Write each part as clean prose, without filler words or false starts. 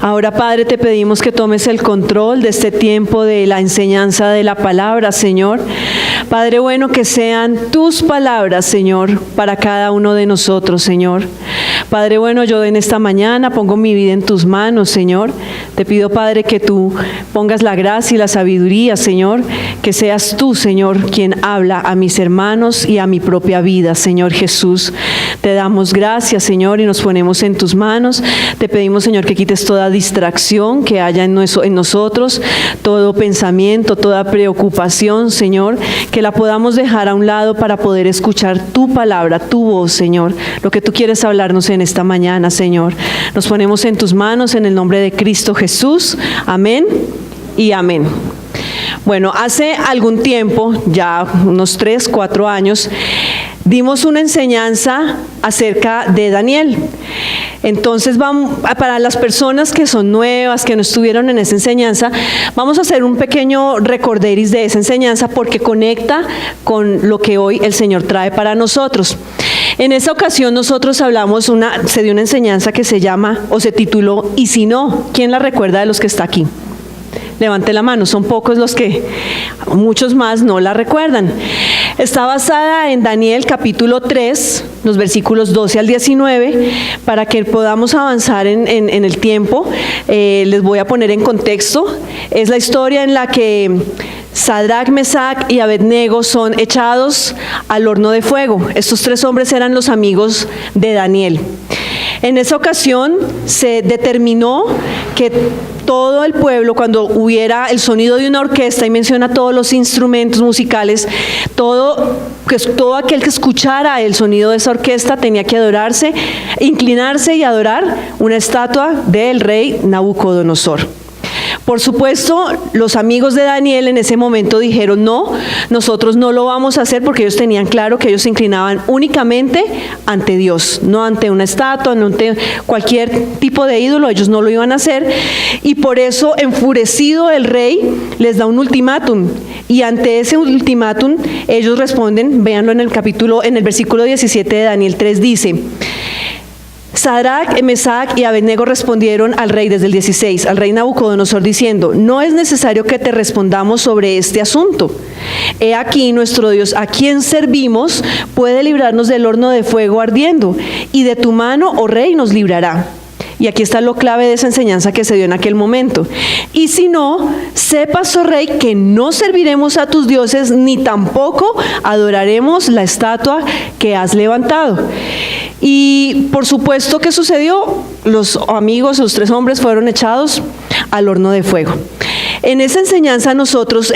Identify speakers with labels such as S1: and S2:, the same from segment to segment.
S1: Ahora, Padre, te pedimos que tomes el control de este tiempo de la enseñanza de la palabra, Señor. Padre bueno, que sean tus palabras, Señor, para cada uno de nosotros, Señor. Padre bueno, yo en esta mañana pongo mi vida en tus manos, Señor. Te pido, Padre, que tú pongas la gracia y la sabiduría, Señor. Que seas tú, Señor, quien habla a mis hermanos y a mi propia vida, Señor Jesús. Te damos gracias, Señor, y nos ponemos en tus manos. Te pedimos, Señor, que quites toda distracción que haya en nosotros, todo pensamiento, toda preocupación, Señor, que la podamos dejar a un lado para poder escuchar tu palabra, tu voz, Señor, lo que tú quieres hablarnos en esta mañana, Señor. Nos ponemos en tus manos en el nombre de Cristo Jesús. Amén y amén. Bueno, hace algún tiempo, ya unos 3, 4 años, dimos una enseñanza acerca de Daniel. Entonces, para las personas que son nuevas, que no estuvieron en esa enseñanza, vamos a hacer un pequeño recorderis de esa enseñanza porque conecta con lo que hoy el Señor trae para nosotros. En esa ocasión nosotros hablamos, se dio una enseñanza que se llama, o se tituló, ¿y si no? ¿Quién la recuerda de los que está aquí? Levante la mano, son pocos los que, muchos más no la recuerdan. Está basada en Daniel capítulo 3, los versículos 12 al 19, para que podamos avanzar en el tiempo. Les voy a poner en contexto. Es la historia en la que Sadrach, Mesach y Abednego son echados al horno de fuego. Estos 3 hombres eran los amigos de Daniel. En esa ocasión se determinó que todo el pueblo, cuando hubiera el sonido de una orquesta, y menciona todos los instrumentos musicales, todo aquel que escuchara el sonido de esa orquesta tenía que adorarse, inclinarse y adorar una estatua del rey Nabucodonosor. Por supuesto, los amigos de Daniel en ese momento dijeron, no, nosotros no lo vamos a hacer, porque ellos tenían claro que ellos se inclinaban únicamente ante Dios, no ante una estatua, no ante cualquier tipo de ídolo, ellos no lo iban a hacer. Y por eso, enfurecido, el rey les da un ultimátum. Y ante ese ultimátum, ellos responden, véanlo en el versículo 17 de Daniel 3, dice: Sadrach, Mesach y Abednego respondieron al rey, desde el 16, al rey Nabucodonosor, diciendo: no es necesario que te respondamos sobre este asunto. He aquí nuestro Dios, a quien servimos, puede librarnos del horno de fuego ardiendo, y de tu mano, oh rey, nos librará. Y aquí está lo clave de esa enseñanza que se dio en aquel momento. Y si no, sepas, oh rey, que no serviremos a tus dioses, ni tampoco adoraremos la estatua que has levantado. Y por supuesto, ¿qué sucedió? Los amigos, los 3 hombres, fueron echados al horno de fuego. En esa enseñanza nosotros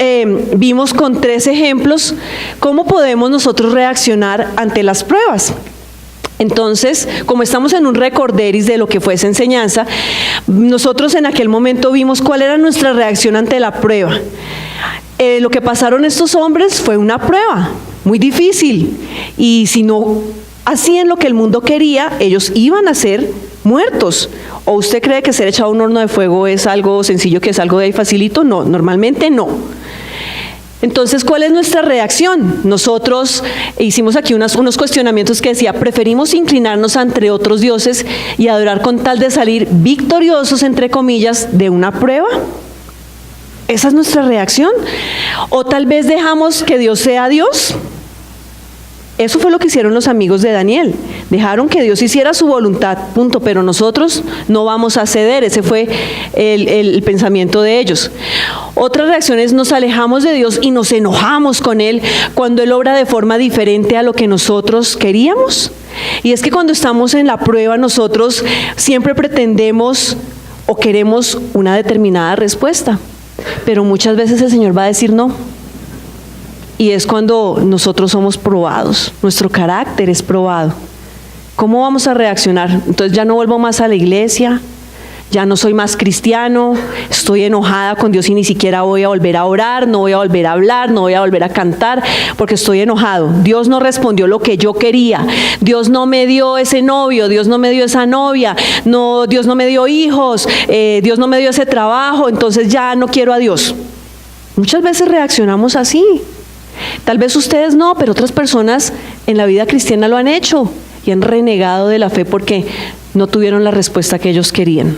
S1: vimos con 3 ejemplos cómo podemos nosotros reaccionar ante las pruebas. Entonces, como estamos en un recorderis de lo que fue esa enseñanza, nosotros en aquel momento vimos cuál era nuestra reacción ante la prueba. Lo que pasaron estos hombres fue una prueba muy difícil, y si no hacían lo que el mundo quería, ellos iban a ser muertos. ¿O usted cree que ser echado a un horno de fuego es algo sencillo, que es algo de ahí facilito? No, normalmente no. Entonces, ¿cuál es nuestra reacción? Nosotros hicimos aquí unos cuestionamientos que decía: ¿preferimos inclinarnos ante otros dioses y adorar con tal de salir victoriosos, entre comillas, de una prueba? ¿Esa es nuestra reacción? ¿O tal vez dejamos que Dios sea Dios? Eso fue lo que hicieron los amigos de Daniel. Dejaron que Dios hiciera su voluntad, punto, pero nosotros no vamos a ceder. Ese fue el pensamiento de ellos. Otra reacción es: nos alejamos de Dios y nos enojamos con Él cuando Él obra de forma diferente a lo que nosotros queríamos. Y es que cuando estamos en la prueba, nosotros siempre pretendemos o queremos una determinada respuesta, pero muchas veces el Señor va a decir no. Y es cuando nosotros somos probados, nuestro carácter es probado. ¿Cómo vamos a reaccionar? Entonces ya no vuelvo más a la iglesia, ya no soy más cristiano, estoy enojada con Dios y ni siquiera voy a volver a orar, no voy a volver a hablar, no voy a volver a cantar, porque estoy enojado. Dios no respondió lo que yo quería, Dios no me dio ese novio, Dios no me dio esa novia, no, Dios no me dio hijos, Dios no me dio ese trabajo, entonces ya no quiero a Dios. Muchas veces reaccionamos así. Tal vez ustedes no, pero otras personas en la vida cristiana lo han hecho y han renegado de la fe porque no tuvieron la respuesta que ellos querían.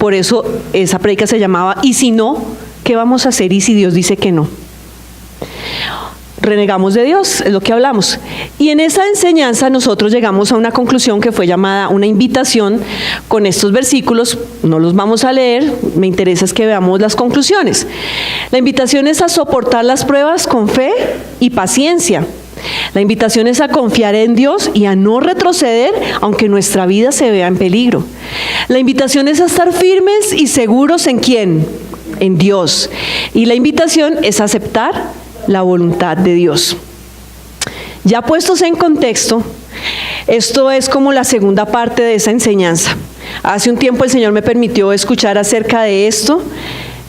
S1: por eso esa prédica se llamaba ¿y si no? ¿Qué vamos a hacer? ¿Y si Dios dice que no? Renegamos de Dios, es lo que hablamos. Y en esa enseñanza nosotros llegamos a una conclusión que fue llamada una invitación con estos versículos. No los vamos a leer, me interesa es que veamos las conclusiones. La invitación es a soportar las pruebas con fe y paciencia. La invitación es a confiar en Dios y a no retroceder aunque nuestra vida se vea en peligro. La invitación es a estar firmes y seguros ¿en quién? En Dios. Y la invitación es a aceptar la voluntad de Dios. Ya puestos en contexto, esto es como la segunda parte de esa enseñanza. Hace un tiempo el Señor me permitió escuchar acerca de esto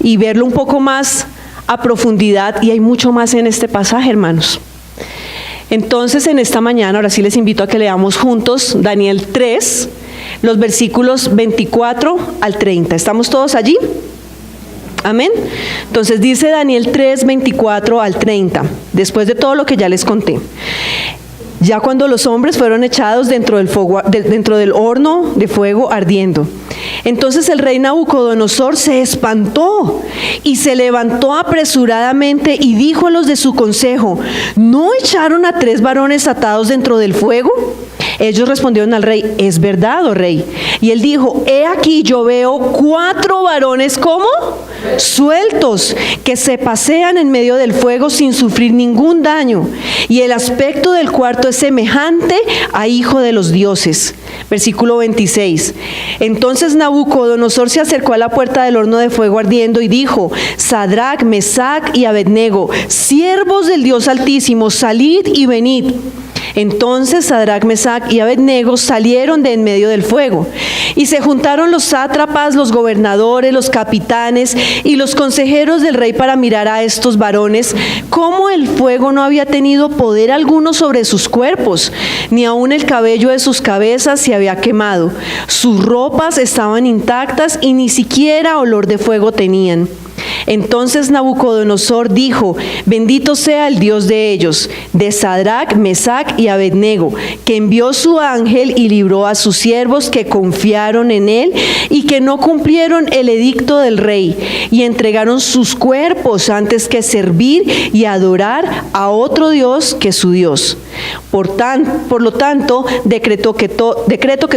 S1: y verlo un poco más a profundidad, y hay mucho más en este pasaje, hermanos. Entonces, en esta mañana, ahora sí les invito a que leamos juntos Daniel 3, los versículos 24 al 30. ¿Estamos todos allí? Amén. Entonces dice Daniel 3, 24 al 30, después de todo lo que ya les conté. Ya cuando los hombres fueron echados dentro del horno de fuego ardiendo, entonces el rey Nabucodonosor se espantó y se levantó apresuradamente y dijo a los de su consejo: ¿no echaron a 3 varones atados dentro del fuego? Ellos respondieron al rey: es verdad, oh rey. Y él dijo: he aquí yo veo 4 varones, ¿cómo? Sueltos, que se pasean en medio del fuego sin sufrir ningún daño. Y el aspecto del cuarto es semejante a hijo de los dioses. Versículo 26. Entonces Nabucodonosor se acercó a la puerta del horno de fuego ardiendo y dijo: Sadrac, Mesac y Abednego, siervos del Dios Altísimo, salid y venid. Entonces Sadrac, Mesac y Abednego salieron de en medio del fuego. Y se juntaron los sátrapas, los gobernadores, los capitanes y los consejeros del rey para mirar a estos varones, cómo el fuego no había tenido poder alguno sobre sus cuerpos, ni aun el cabello de sus cabezas se había quemado. Sus ropas estaban intactas y ni siquiera olor de fuego tenían. Entonces Nabucodonosor dijo: bendito sea el Dios de ellos, de Sadrac, Mesac y Abednego, que envió su ángel y libró a sus siervos que confiaron en él y que no cumplieron el edicto del rey y entregaron sus cuerpos antes que servir y adorar a otro Dios que su Dios. Por lo tanto, decreto que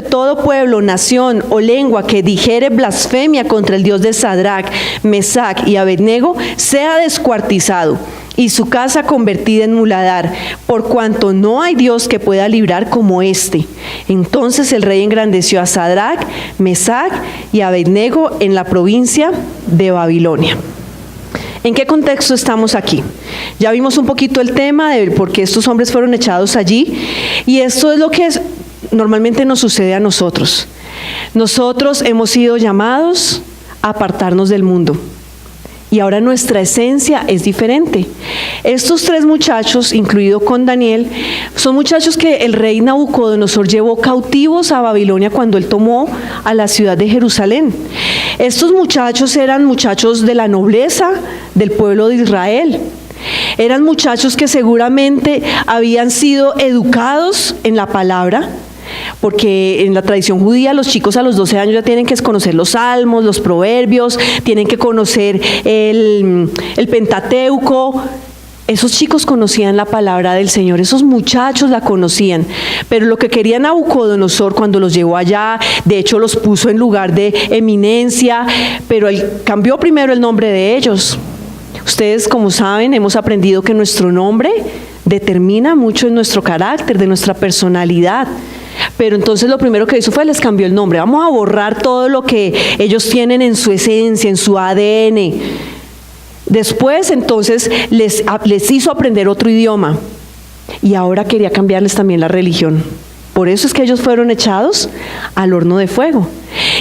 S1: todo pueblo, nación o lengua que dijere blasfemia contra el Dios de Sadrac, Mesac y Abednego sea descuartizado y su casa convertida en muladar, por cuanto no hay Dios que pueda librar como este. Entonces el rey engrandeció a Sadrac, Mesac y Abednego en la provincia de Babilonia. ¿En qué contexto estamos aquí? Ya vimos un poquito el tema de por qué estos hombres fueron echados allí, y esto es lo que normalmente nos sucede a nosotros. Nosotros hemos sido llamados a apartarnos del mundo. Y ahora nuestra esencia es diferente. Estos 3 muchachos, incluido con Daniel, son muchachos que el rey Nabucodonosor llevó cautivos a Babilonia cuando él tomó a la ciudad de Jerusalén. Estos muchachos eran muchachos de la nobleza del pueblo de Israel. Eran muchachos que seguramente habían sido educados en la palabra, porque en la tradición judía los chicos a los 12 años ya tienen que conocer los salmos, los proverbios, tienen que conocer el Pentateuco. Esos chicos conocían la palabra del Señor, esos muchachos la conocían, pero lo que quería Nabucodonosor cuando los llevó allá, de hecho los puso en lugar de eminencia, pero él cambió primero el nombre de ellos. Ustedes, como saben, hemos aprendido que nuestro nombre determina mucho en nuestro carácter, de nuestra personalidad. Pero entonces lo primero que hizo fue les cambió el nombre. Vamos a borrar todo lo que ellos tienen en su esencia, en su ADN. Después entonces les hizo aprender otro idioma y ahora quería cambiarles también la religión. Por eso es que ellos fueron echados al horno de fuego.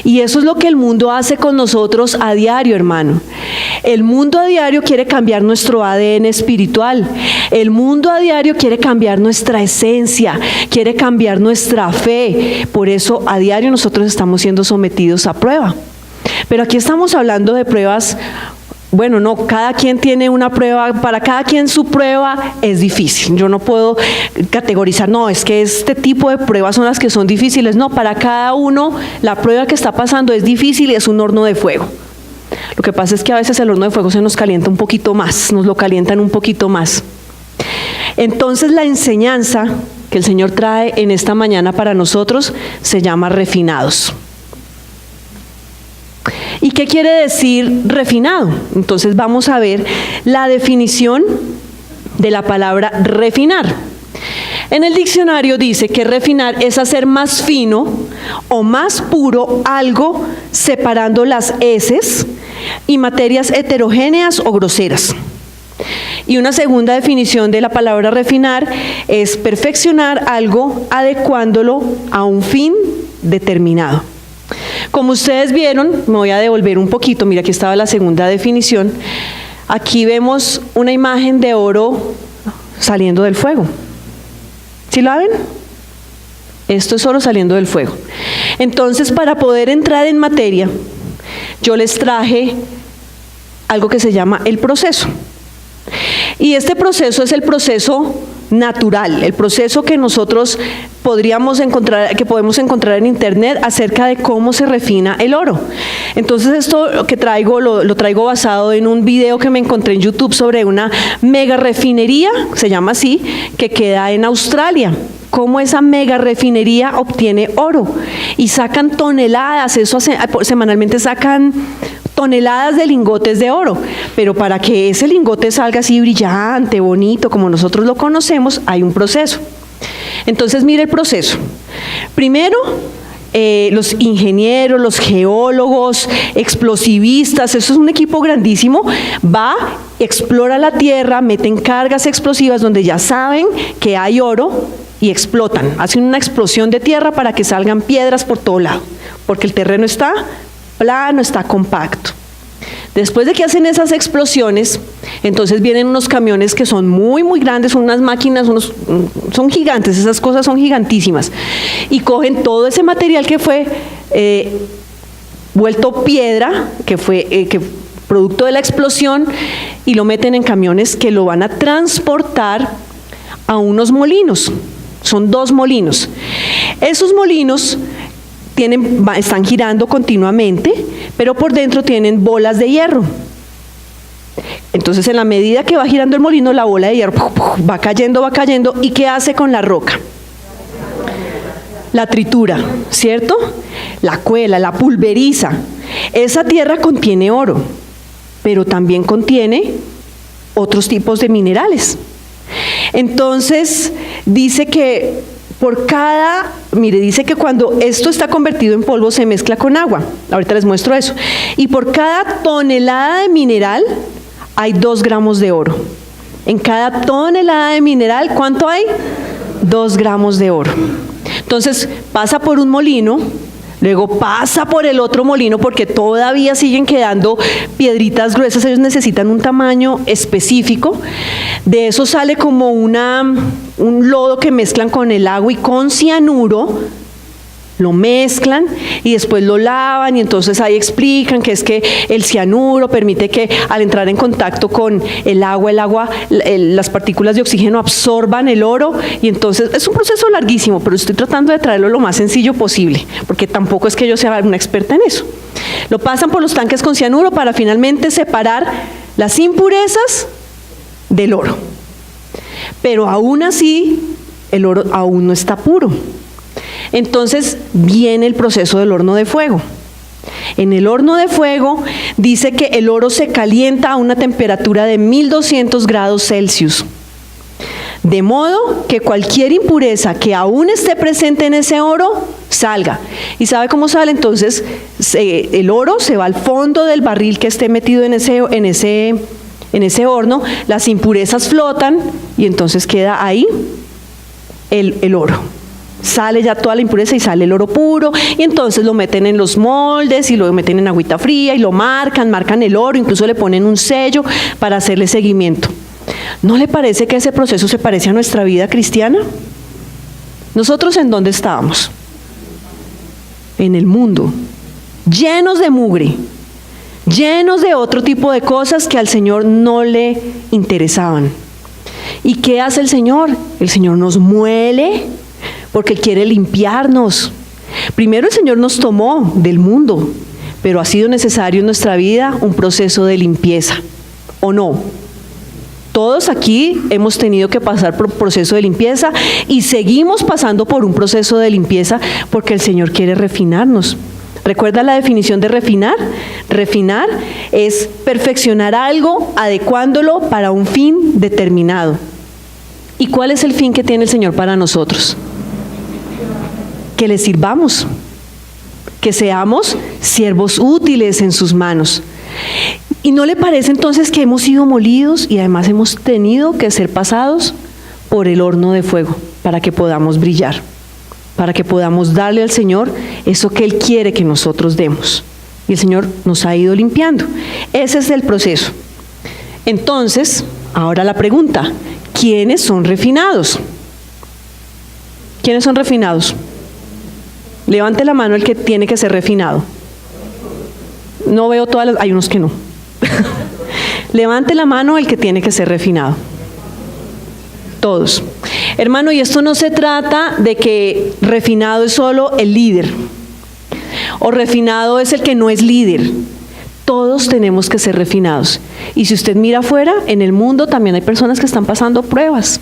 S1: Y eso es lo que el mundo hace con nosotros a diario, hermano. El mundo a diario quiere cambiar nuestro ADN espiritual. El mundo a diario quiere cambiar nuestra esencia, quiere cambiar nuestra fe. Por eso a diario nosotros estamos siendo sometidos a prueba. Pero aquí estamos hablando de pruebas bueno, no, cada quien tiene una prueba, para cada quien su prueba es difícil. Yo no puedo categorizar, no, es que este tipo de pruebas son las que son difíciles. No, para cada uno la prueba que está pasando es difícil y es un horno de fuego. Lo que pasa es que a veces el horno de fuego se nos calienta un poquito más, nos lo calientan un poquito más. Entonces la enseñanza que el Señor trae en esta mañana para nosotros se llama refinados. ¿Y qué quiere decir refinado? Entonces vamos a ver la definición de la palabra refinar. En el diccionario dice que refinar es hacer más fino o más puro algo separando las heces y materias heterogéneas o groseras. Y una segunda definición de la palabra refinar es perfeccionar algo adecuándolo a un fin determinado. Como ustedes vieron, me voy a devolver un poquito, mira, aquí estaba la segunda definición. Aquí vemos una imagen de oro saliendo del fuego. ¿Sí la ven? Esto es oro saliendo del fuego. Entonces, para poder entrar en materia, yo les traje algo que se llama el proceso. Y este proceso es el proceso natural, el proceso que nosotros podemos encontrar en internet acerca de cómo se refina el oro. Entonces esto que traigo, lo traigo basado en un video que me encontré en YouTube sobre una mega refinería, se llama así, que queda en Australia. Cómo esa mega refinería obtiene oro y sacan toneladas, semanalmente sacan toneladas de lingotes de oro, pero para que ese lingote salga así brillante, bonito, como nosotros lo conocemos, hay un proceso. Entonces, mire el proceso. Primero, los ingenieros, los geólogos, explosivistas, eso es un equipo grandísimo, va, explora la tierra, meten cargas explosivas donde ya saben que hay oro y explotan, hacen una explosión de tierra para que salgan piedras por todo lado, porque el terreno está plano, está compacto. Después de que hacen esas explosiones, entonces vienen unos camiones que son muy, muy grandes, son unas máquinas, son gigantes, esas cosas son gigantísimas, y cogen todo ese material que fue vuelto piedra, que fue producto de la explosión, y lo meten en camiones que lo van a transportar a unos molinos. Son 2 molinos. Esos molinos están girando continuamente, pero por dentro tienen bolas de hierro. Entonces, en la medida que va girando el molino, la bola de hierro va cayendo, ¿y qué hace con la roca? La tritura, ¿cierto? La cuela, la pulveriza. Esa tierra contiene oro, pero también contiene otros tipos de minerales. Entonces, dice que dice que cuando esto está convertido en polvo se mezcla con agua. Ahorita les muestro eso. Y por cada tonelada de mineral hay 2 gramos de oro. En cada tonelada de mineral, ¿cuánto hay? 2 gramos de oro. Entonces, pasa por un molino, luego pasa por el otro molino porque todavía siguen quedando piedritas gruesas, ellos necesitan un tamaño específico. De eso sale como un lodo que mezclan con el agua y con cianuro, lo mezclan y después lo lavan, y entonces ahí explican que es que el cianuro permite que al entrar en contacto con el agua, las partículas de oxígeno absorban el oro, y entonces es un proceso larguísimo, pero estoy tratando de traerlo lo más sencillo posible, porque tampoco es que yo sea una experta en eso. Lo pasan por los tanques con cianuro para finalmente separar las impurezas del oro. Pero aún así, el oro aún no está puro. Entonces viene el proceso del horno de fuego. En el horno de fuego dice que el oro se calienta a una temperatura de 1200 grados Celsius. De modo que cualquier impureza que aún esté presente en ese oro, salga. ¿Y sabe cómo sale? Entonces, el oro se va al fondo del barril que esté metido en ese horno, las impurezas flotan y entonces queda ahí el oro. Sale ya toda la impureza y sale el oro puro, y entonces lo meten en los moldes y lo meten en agüita fría y lo marcan el oro, incluso le ponen un sello para hacerle seguimiento. ¿No le parece que ese proceso se parece a nuestra vida cristiana? ¿Nosotros en dónde estábamos? En el mundo, llenos de mugre, llenos de otro tipo de cosas que al Señor no le interesaban. ¿Y qué hace el Señor? El Señor nos muele porque Él quiere limpiarnos. Primero el Señor nos tomó del mundo, pero ha sido necesario en nuestra vida un proceso de limpieza, ¿o no? Todos aquí hemos tenido que pasar por un proceso de limpieza y seguimos pasando por un proceso de limpieza porque el Señor quiere refinarnos. ¿Recuerda la definición de refinar? Refinar es perfeccionar algo adecuándolo para un fin determinado. ¿Y cuál es el fin que tiene el Señor para nosotros? Que le sirvamos, que seamos siervos útiles en sus manos. ¿Y no le parece entonces que hemos sido molidos y además hemos tenido que ser pasados por el horno de fuego para que podamos brillar, para que podamos darle al Señor eso que Él quiere que nosotros demos? Y el Señor nos ha ido limpiando. Ese es el proceso. Entonces, ahora la pregunta, ¿quiénes son refinados? ¿Quiénes son refinados? Levante la mano el que tiene que ser refinado. No veo todas las, hay unos que no. Levante la mano el que tiene que ser refinado. Todos. Hermano, y esto no se trata de que refinado es solo el líder, o refinado es el que no es líder. Todos tenemos que ser refinados. Y si usted mira afuera, en el mundo también hay personas que están pasando pruebas.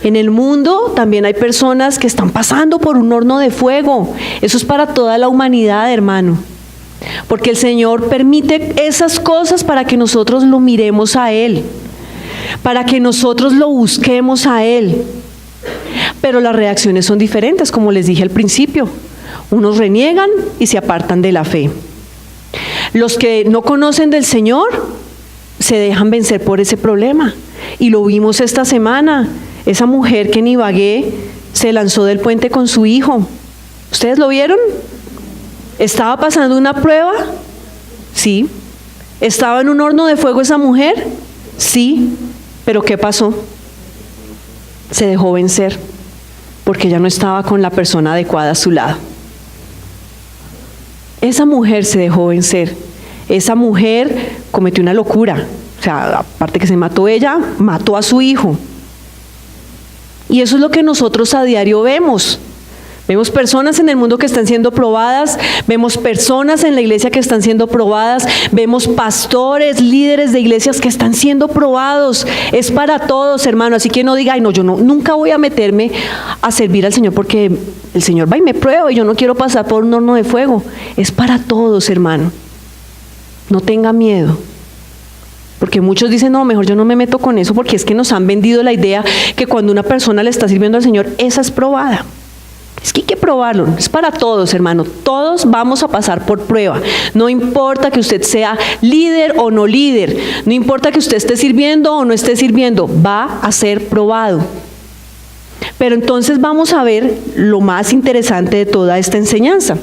S1: En el mundo también hay personas que están pasando por un horno de fuego. Eso es para toda la humanidad, hermano. Porque el Señor permite esas cosas para que nosotros lo miremos a Él, para que nosotros lo busquemos a Él. Pero las reacciones son diferentes, como les dije al principio. Unos reniegan y se apartan de la fe. Los que no conocen del Señor se dejan vencer por ese problema. Y lo vimos esta semana. Esa mujer que en Ibagué se lanzó del puente con su hijo. ¿Ustedes lo vieron? ¿Estaba pasando una prueba? Sí. ¿Estaba en un horno de fuego esa mujer? Sí. ¿Pero qué pasó? Se dejó vencer porque ya no estaba con la persona adecuada a su lado. Esa mujer se dejó vencer. Esa mujer cometió una locura. O sea, aparte que se mató ella, mató a su hijo. Y eso es lo que nosotros a diario vemos. Vemos personas en el mundo que están siendo probadas, vemos personas en la iglesia que están siendo probadas, vemos pastores, líderes de iglesias que están siendo probados. Es para todos, hermano, así que no diga, ay no, yo nunca voy a meterme a servir al Señor porque el Señor va y me prueba y yo no quiero pasar por un horno de fuego. Es para todos, hermano. No tenga miedo. Porque muchos dicen, no, mejor yo no me meto con eso porque es que nos han vendido la idea que cuando una persona le está sirviendo al Señor, esa es probada. Es que hay que probarlo, es para todos, hermano. Todos vamos a pasar por prueba. No importa que usted sea líder o no líder, no importa que usted esté sirviendo o no esté sirviendo, va a ser probado. Pero entonces vamos a ver lo más interesante de toda esta enseñanza.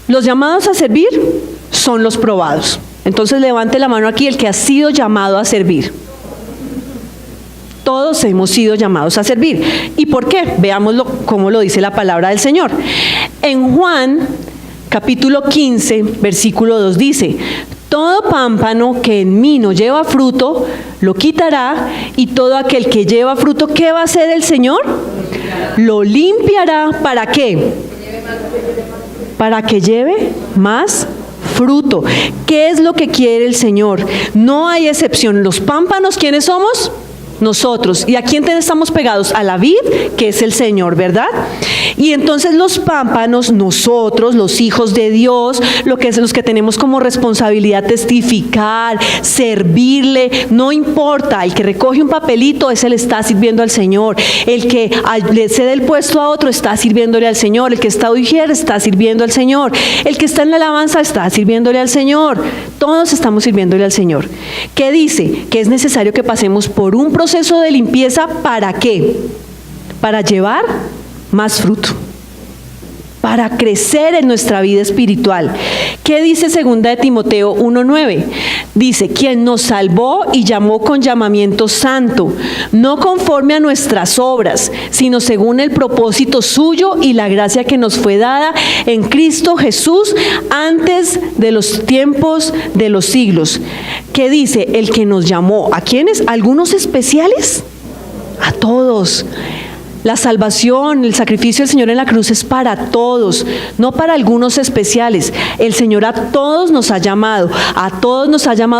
S1: Los llamados a servir son los probados. Entonces levante la mano aquí el que ha sido llamado a servir. Todos hemos sido llamados a servir. ¿Y por qué? Veámoslo cómo lo dice la palabra del Señor. En Juan, capítulo 15, versículo 2 dice, todo pámpano que en mí no lleva fruto, lo quitará, y todo aquel que lleva fruto, ¿qué va a hacer el Señor? Lo limpiará. ¿Para qué? Para que lleve más fruto. ¿Qué es lo que quiere el Señor? No hay excepción. Los pámpanos, ¿quiénes somos? Nosotros. ¿Y a quién estamos pegados? A la vid, que es el Señor, ¿verdad? Y entonces los pámpanos, nosotros, los hijos de Dios, los que tenemos como responsabilidad testificar, servirle, no importa, el que recoge un papelito, ese le está sirviendo al Señor. El que le cede el puesto a otro está sirviéndole al Señor. El que está ujier está sirviendo al Señor. El que está en la alabanza está sirviéndole al Señor. Todos estamos sirviéndole al Señor. ¿Qué dice? Que es necesario que pasemos por un proceso de limpieza. ¿Para qué? Para llevar más fruto. para crecer en nuestra vida espiritual. ¿Qué dice 2 de Timoteo 1:9? Dice, quien nos salvó y llamó con llamamiento santo, no conforme a nuestras obras, sino según el propósito suyo y la gracia que nos fue dada en Cristo Jesús antes de los tiempos de los siglos. ¿Qué dice? El que nos llamó. ¿A quiénes? ¿Algunos especiales? A todos. La salvación, el sacrificio del Señor en la cruz es para todos, no para algunos especiales. El Señor a todos nos ha llamado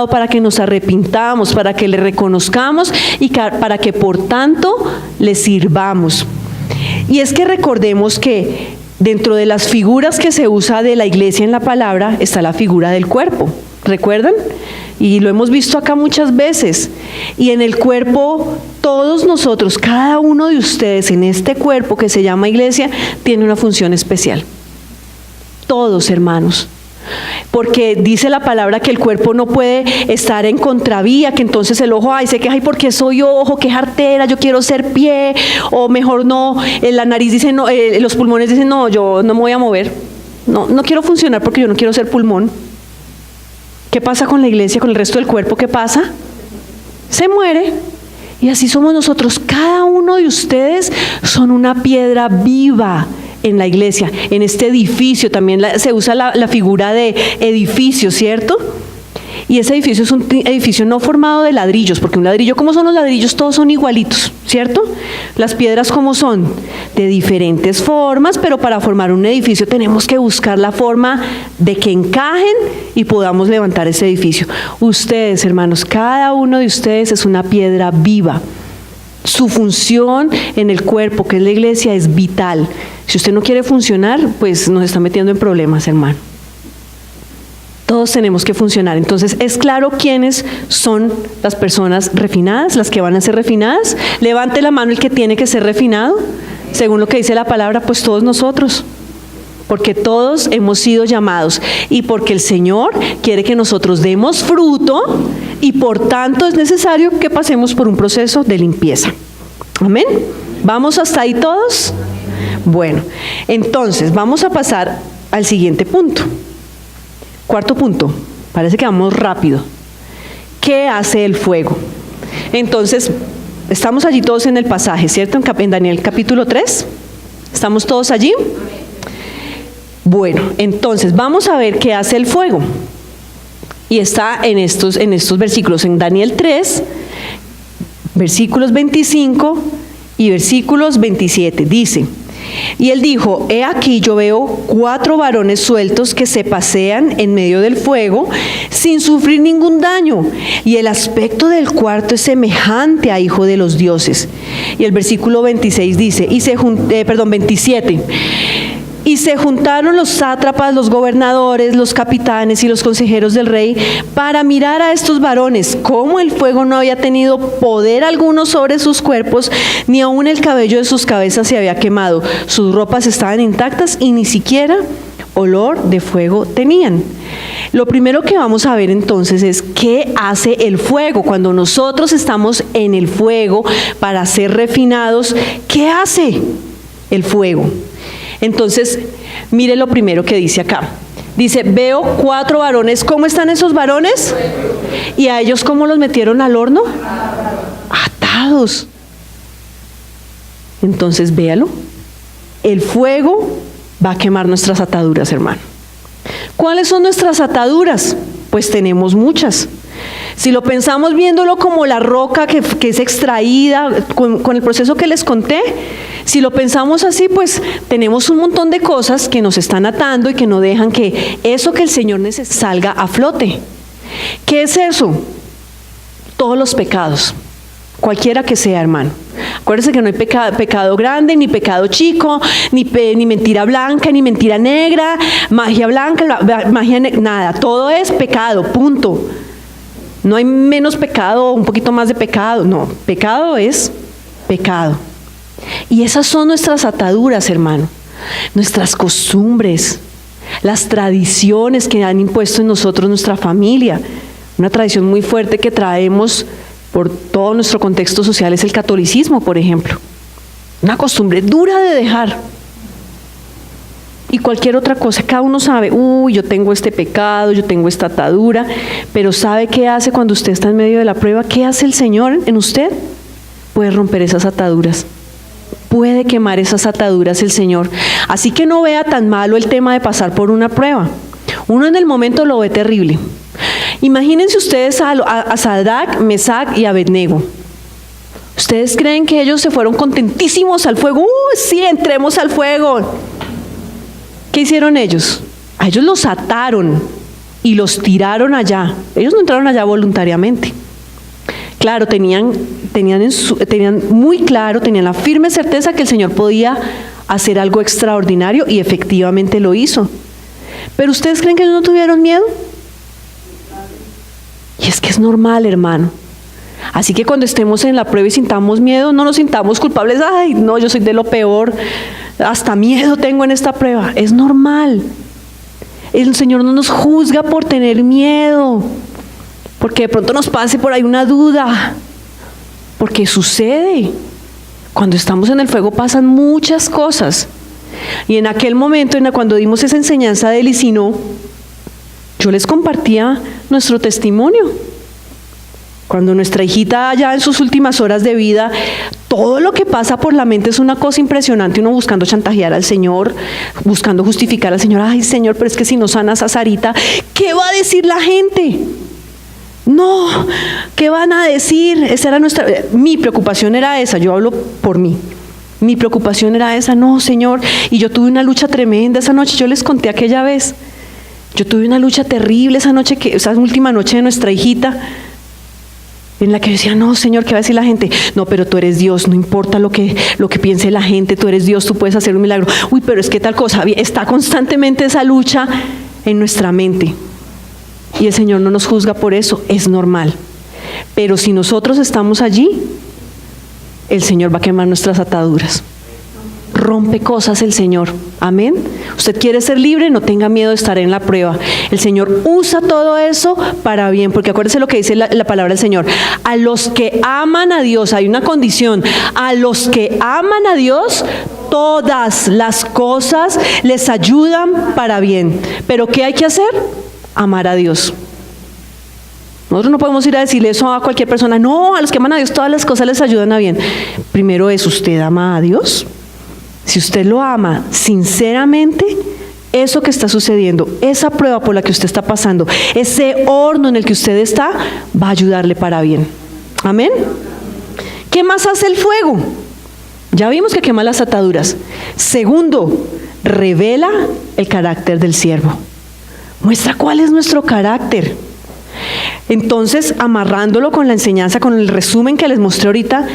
S1: para que nos arrepintamos, para que le reconozcamos y para que por tanto le sirvamos. Y es que recordemos que dentro de las figuras que se usa de la iglesia en la palabra está la figura del cuerpo. ¿Recuerdan? Y lo hemos visto acá muchas veces. Y en el cuerpo, todos nosotros, cada uno de ustedes en este cuerpo que se llama iglesia, tiene una función especial. Todos, hermanos. Porque dice la palabra que el cuerpo no puede estar en contravía, que entonces el ojo, se queja, ¿por qué soy ojo? ¿Qué jartera? Yo quiero ser pie. O mejor no, la nariz dice no, los pulmones dicen no, yo no me voy a mover. No quiero funcionar porque yo no quiero ser pulmón. ¿Qué pasa con la iglesia, con el resto del cuerpo? ¿Qué pasa? Se muere. Y así somos nosotros. Cada uno de ustedes son una piedra viva en la iglesia, en este edificio. También se usa la figura de edificio, ¿cierto? Y ese edificio es un edificio no formado de ladrillos, porque un ladrillo, ¿cómo son los ladrillos? Todos son igualitos, ¿cierto? Las piedras, ¿cómo son? De diferentes formas, pero para formar un edificio tenemos que buscar la forma de que encajen y podamos levantar ese edificio. Ustedes, hermanos, cada uno de ustedes es una piedra viva. Su función en el cuerpo, que es la iglesia, es vital. Si usted no quiere funcionar, pues nos está metiendo en problemas, hermano. Todos tenemos que funcionar. Entonces, ¿es claro quiénes son las personas refinadas, las que van a ser refinadas? Levante la mano el que tiene que ser refinado. Según lo que dice la palabra, pues todos nosotros. Porque todos hemos sido llamados y porque el Señor quiere que nosotros demos fruto y por tanto es necesario que pasemos por un proceso de limpieza. Amén. ¿Vamos hasta ahí todos? Bueno, entonces vamos a pasar al siguiente punto. Cuarto punto, parece que vamos rápido. ¿Qué hace el fuego? Entonces, estamos allí todos en el pasaje, ¿cierto? En Daniel capítulo 3. ¿Estamos todos allí? Bueno, entonces vamos a ver qué hace el fuego. Y está en estos versículos, en Daniel 3, versículos 25 y versículos 27. Dice: y él dijo, he aquí yo veo 4 varones sueltos que se pasean en medio del fuego sin sufrir ningún daño, y el aspecto del cuarto es semejante a hijo de los dioses. Y el versículo 26 dice, 27, y se juntaron los sátrapas, los gobernadores, los capitanes y los consejeros del rey para mirar a estos varones, cómo el fuego no había tenido poder alguno sobre sus cuerpos, ni aun el cabello de sus cabezas se había quemado. Sus ropas estaban intactas y ni siquiera olor de fuego tenían. Lo primero que vamos a ver entonces es qué hace el fuego. Cuando nosotros estamos en el fuego para ser refinados, ¿qué hace el fuego? Entonces, mire lo primero que dice acá. Dice, veo 4 varones. ¿Cómo están esos varones? ¿Y a ellos cómo los metieron al horno? Atados. Entonces, véalo. El fuego va a quemar nuestras ataduras, hermano. ¿Cuáles son nuestras ataduras? Pues tenemos muchas. Si lo pensamos viéndolo como la roca que es extraída con el proceso que les conté, si lo pensamos así, pues tenemos un montón de cosas que nos están atando y que no dejan que eso que el Señor necesita salga a flote. ¿Qué es eso? Todos los pecados, cualquiera que sea, hermano. Acuérdense que no hay pecado grande, ni pecado chico, ni mentira blanca, ni mentira negra, magia blanca, magia negra, nada. Todo es pecado, punto. No hay menos pecado, un poquito más de pecado. No, pecado es pecado. Y esas son nuestras ataduras, hermano. Nuestras costumbres, las tradiciones que han impuesto en nosotros nuestra familia. Una tradición muy fuerte que traemos por todo nuestro contexto social es el catolicismo, por ejemplo. Una costumbre dura de dejar. y cualquier otra cosa. Cada uno sabe, yo tengo este pecado, yo tengo esta atadura, pero ¿sabe qué hace cuando usted está en medio de la prueba? ¿Qué hace el Señor en usted? Puede romper esas ataduras. Puede quemar esas ataduras el Señor. Así que no vea tan malo el tema de pasar por una prueba. Uno en el momento lo ve terrible. Imagínense ustedes a Sadrac, Mesac y Abednego. ¿Ustedes creen que ellos se fueron contentísimos al fuego? Sí, entremos al fuego. ¿Qué hicieron ellos? A ellos los ataron y los tiraron allá. Ellos no entraron allá voluntariamente. Claro, tenían muy claro, tenían la firme certeza que el Señor podía hacer algo extraordinario y efectivamente lo hizo. ¿Pero ustedes creen que ellos no tuvieron miedo? Y es que es normal, hermano. Así que cuando estemos en la prueba y sintamos miedo, no nos sintamos culpables. Ay, no, yo soy de lo peor. Hasta miedo tengo en esta prueba. Es normal. El Señor no nos juzga por tener miedo, porque de pronto nos pase por ahí una duda, porque sucede. Cuando estamos en el fuego pasan muchas cosas. Y en aquel momento, cuando dimos esa enseñanza de Licino, yo les compartía nuestro testimonio. Cuando nuestra hijita ya en sus últimas horas de vida, todo lo que pasa por la mente es una cosa impresionante, uno buscando chantajear al Señor, buscando justificar al Señor. Ay, Señor, pero es que si no sanas a Sarita, ¿qué va a decir la gente? No, ¿qué van a decir? Esa era mi preocupación era esa, yo hablo por mí. Mi preocupación era esa, no, Señor, y yo tuve una lucha tremenda esa noche, yo les conté aquella vez. Yo tuve una lucha terrible esa última noche de nuestra hijita, en la que yo decía, no, Señor, ¿qué va a decir la gente? No, pero tú eres Dios, no importa lo que piense la gente, tú eres Dios, tú puedes hacer un milagro. Uy, pero es que tal cosa, está constantemente esa lucha en nuestra mente. Y el Señor no nos juzga por eso, es normal. Pero si nosotros estamos allí, el Señor va a quemar nuestras ataduras. Rompe cosas el Señor. Amén. Usted quiere ser libre, no tenga miedo de estar en la prueba. El Señor usa todo eso para bien, porque acuérdese lo que dice la palabra del Señor. A los que aman a Dios, hay una condición. A los que aman a Dios, todas las cosas les ayudan para bien. ¿Pero qué hay que hacer? Amar a Dios. Nosotros no podemos ir a decirle eso a cualquier persona. No, a los que aman a Dios todas las cosas les ayudan a bien. Primero es, ¿usted ama a Dios? Si usted lo ama sinceramente, eso que está sucediendo, esa prueba por la que usted está pasando, ese horno en el que usted está, va a ayudarle para bien. Amén. ¿Qué más hace el fuego? Ya vimos que quema las ataduras. Segundo, revela el carácter del siervo. Muestra cuál es nuestro carácter. Entonces, amarrándolo con la enseñanza, con el resumen que les mostré ahorita,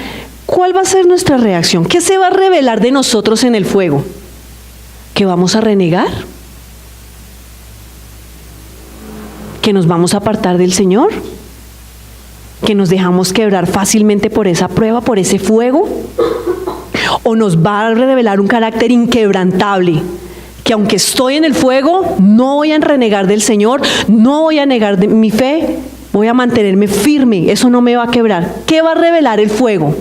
S1: ¿cuál va a ser nuestra reacción? ¿Qué se va a revelar de nosotros en el fuego? ¿Que vamos a renegar? ¿Que nos vamos a apartar del Señor? ¿Que nos dejamos quebrar fácilmente por esa prueba, por ese fuego? ¿O nos va a revelar un carácter inquebrantable? Que aunque estoy en el fuego, no voy a renegar del Señor, no voy a negar de mi fe, voy a mantenerme firme, eso no me va a quebrar. ¿Qué va a revelar el fuego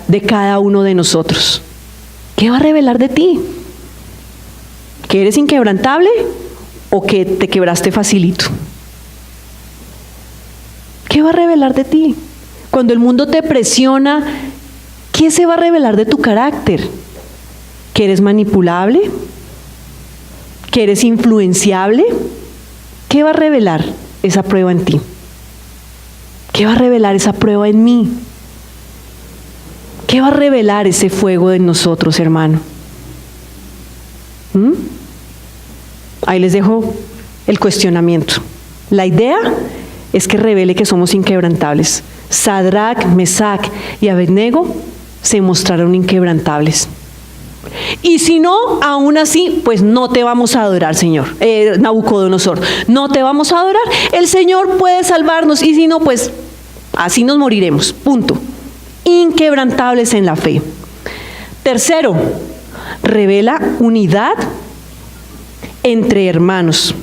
S1: de cada uno de nosotros? ¿Qué va a revelar de ti? ¿Que eres inquebrantable o que te quebraste facilito? ¿Qué va a revelar de ti? Cuando el mundo te presiona, ¿qué se va a revelar de tu carácter? ¿Que eres manipulable? ¿Que eres influenciable? ¿Qué va a revelar esa prueba en ti? ¿Qué va a revelar esa prueba en mí? ¿Qué va a revelar ese fuego en nosotros, hermano? Ahí les dejo el cuestionamiento. La idea es que revele que somos inquebrantables. Sadrac, Mesac y Abednego se mostraron inquebrantables. Y si no, aún así, pues no te vamos a adorar, Señor. Nabucodonosor, no te vamos a adorar. El Señor puede salvarnos y si no, pues así nos moriremos. Punto. Inquebrantables en la fe. Tercero, revela unidad entre hermanos.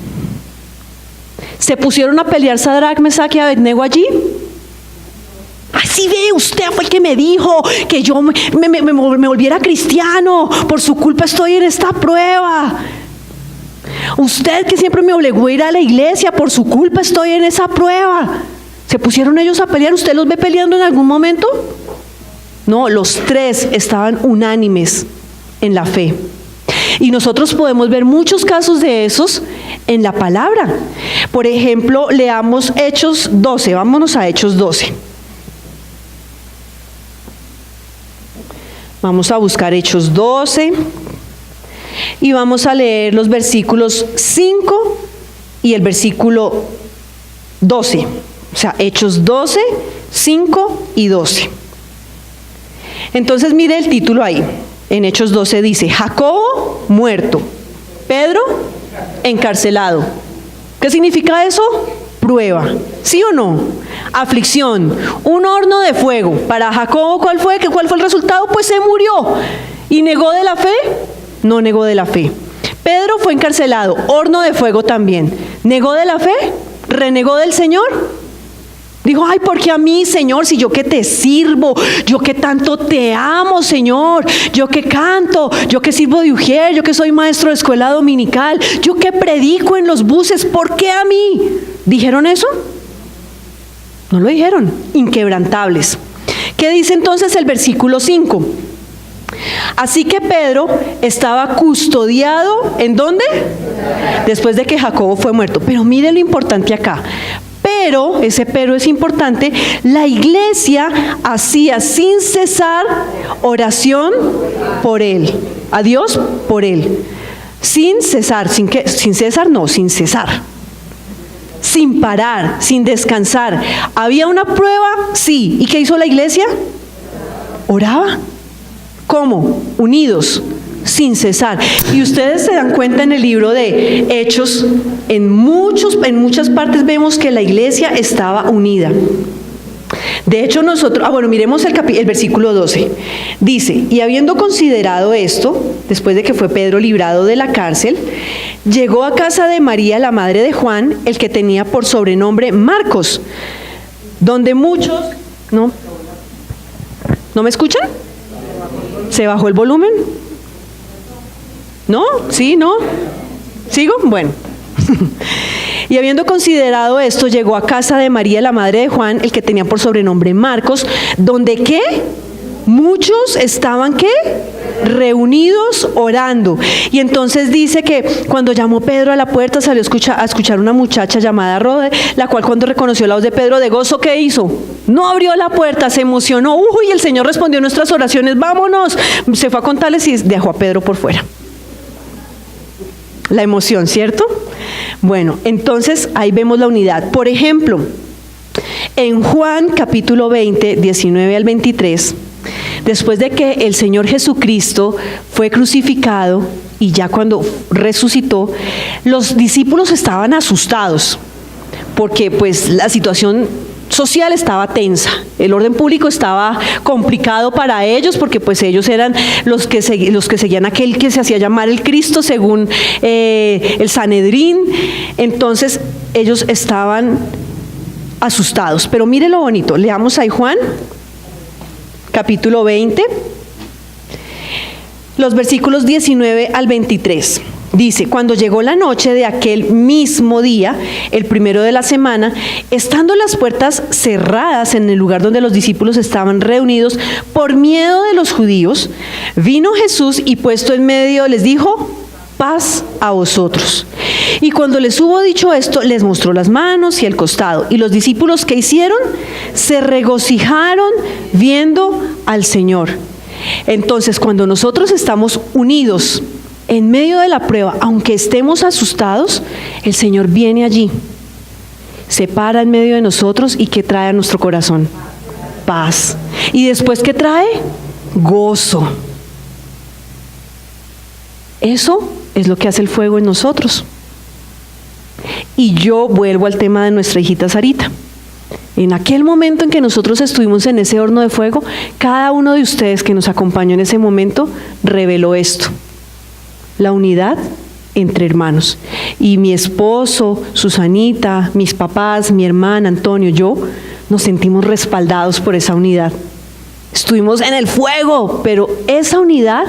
S1: ¿Se pusieron a pelear Sadrac, Mesac y Abednego allí? Ay, Sí, ve, usted fue el que me dijo que yo me volviera cristiano. Por su culpa estoy en esta prueba. Usted que siempre me obligó a ir a la iglesia, por su culpa estoy en esa prueba. ¿Se pusieron ellos a pelear? ¿Usted los ve peleando en algún momento? No, los tres estaban unánimes en la fe. Y nosotros podemos ver muchos casos de esos en la palabra. Por ejemplo, leamos Hechos 12. Vámonos a Hechos 12. Vamos a buscar Hechos 12 y vamos a leer los versículos 5 y el versículo 12. O sea, Hechos 12, 5 y 12. Entonces mire el título ahí. En Hechos 12 dice, Jacobo muerto, Pedro encarcelado. ¿Qué significa eso? Prueba. ¿Sí o no? Aflicción, un horno de fuego. Para Jacobo, ¿cuál fue el resultado? Pues se murió. ¿Y negó de la fe? No negó de la fe. Pedro fue encarcelado, horno de fuego también. ¿Negó de la fe? ¿Renegó del Señor? Dijo, ay, ¿por qué a mí, Señor? Si yo que te sirvo, yo que tanto te amo, Señor, yo que canto, yo que sirvo de ujier, yo que soy maestro de escuela dominical, yo que predico en los buses, ¿por qué a mí? ¿Dijeron eso? No lo dijeron, inquebrantables. ¿Qué dice entonces el versículo 5? Así que Pedro estaba custodiado, ¿en dónde? Después de que Jacobo fue muerto. Pero mire lo importante acá. Pero, ese pero es importante, la iglesia hacía sin cesar oración por él, a Dios por él, sin cesar, sin cesar, sin parar, sin descansar. ¿Había una prueba? Sí. ¿Y qué hizo la iglesia? Oraba. ¿Cómo? Unidos, sin cesar. Y ustedes se dan cuenta en el libro de Hechos, en muchas partes vemos que la iglesia estaba unida. De hecho nosotros, miremos el versículo 12. Dice, y habiendo considerado esto, después de que fue Pedro librado de la cárcel, llegó a casa de María, la madre de Juan, el que tenía por sobrenombre Marcos, donde muchos... ¿No me escuchan? ¿Se bajó el volumen? ¿No? ¿Sí? ¿No? ¿Sigo? Bueno. Y habiendo considerado esto, llegó a casa de María, la madre de Juan, el que tenía por sobrenombre Marcos, donde ¿qué? Muchos estaban ¿qué? Reunidos orando. Y entonces dice que cuando llamó Pedro a la puerta, salió a escuchar una muchacha llamada Rode, la cual cuando reconoció la voz de Pedro de gozo, ¿qué hizo? No abrió la puerta, se emocionó. Uy, el Señor respondió nuestras oraciones, vámonos. Se fue a contarles y dejó a Pedro por fuera. La emoción, ¿cierto? Bueno, entonces ahí vemos la unidad. Por ejemplo, en Juan capítulo 20, 19 al 23, después de que el Señor Jesucristo fue crucificado y ya cuando resucitó, los discípulos estaban asustados porque pues la situación social estaba tensa, el orden público estaba complicado para ellos porque pues ellos eran los que seguían aquel que se hacía llamar el Cristo según el Sanedrín. Entonces ellos estaban asustados, pero mire lo bonito, leamos ahí Juan capítulo 20, los versículos 19 al 23. Dice, cuando llegó la noche de aquel mismo día, el primero de la semana, estando las puertas cerradas en el lugar donde los discípulos estaban reunidos, por miedo de los judíos, vino Jesús y puesto en medio les dijo, paz a vosotros. Y cuando les hubo dicho esto, les mostró las manos y el costado. Y los discípulos, ¿qué hicieron? Se regocijaron viendo al Señor. Entonces, cuando nosotros estamos unidos en medio de la prueba, aunque estemos asustados, el Señor viene allí, se para en medio de nosotros y ¿qué trae a nuestro corazón? Paz. Y después ¿qué trae? Gozo. Eso es lo que hace el fuego en nosotros. Y yo vuelvo al tema de nuestra hijita Sarita. En aquel momento en que nosotros estuvimos en ese horno de fuego, cada uno de ustedes que nos acompañó en ese momento reveló esto: la unidad entre hermanos. Y mi esposo, Susanita, mis papás, mi hermana, Antonio, yo, nos sentimos respaldados por esa unidad. Estuvimos en el fuego, pero esa unidad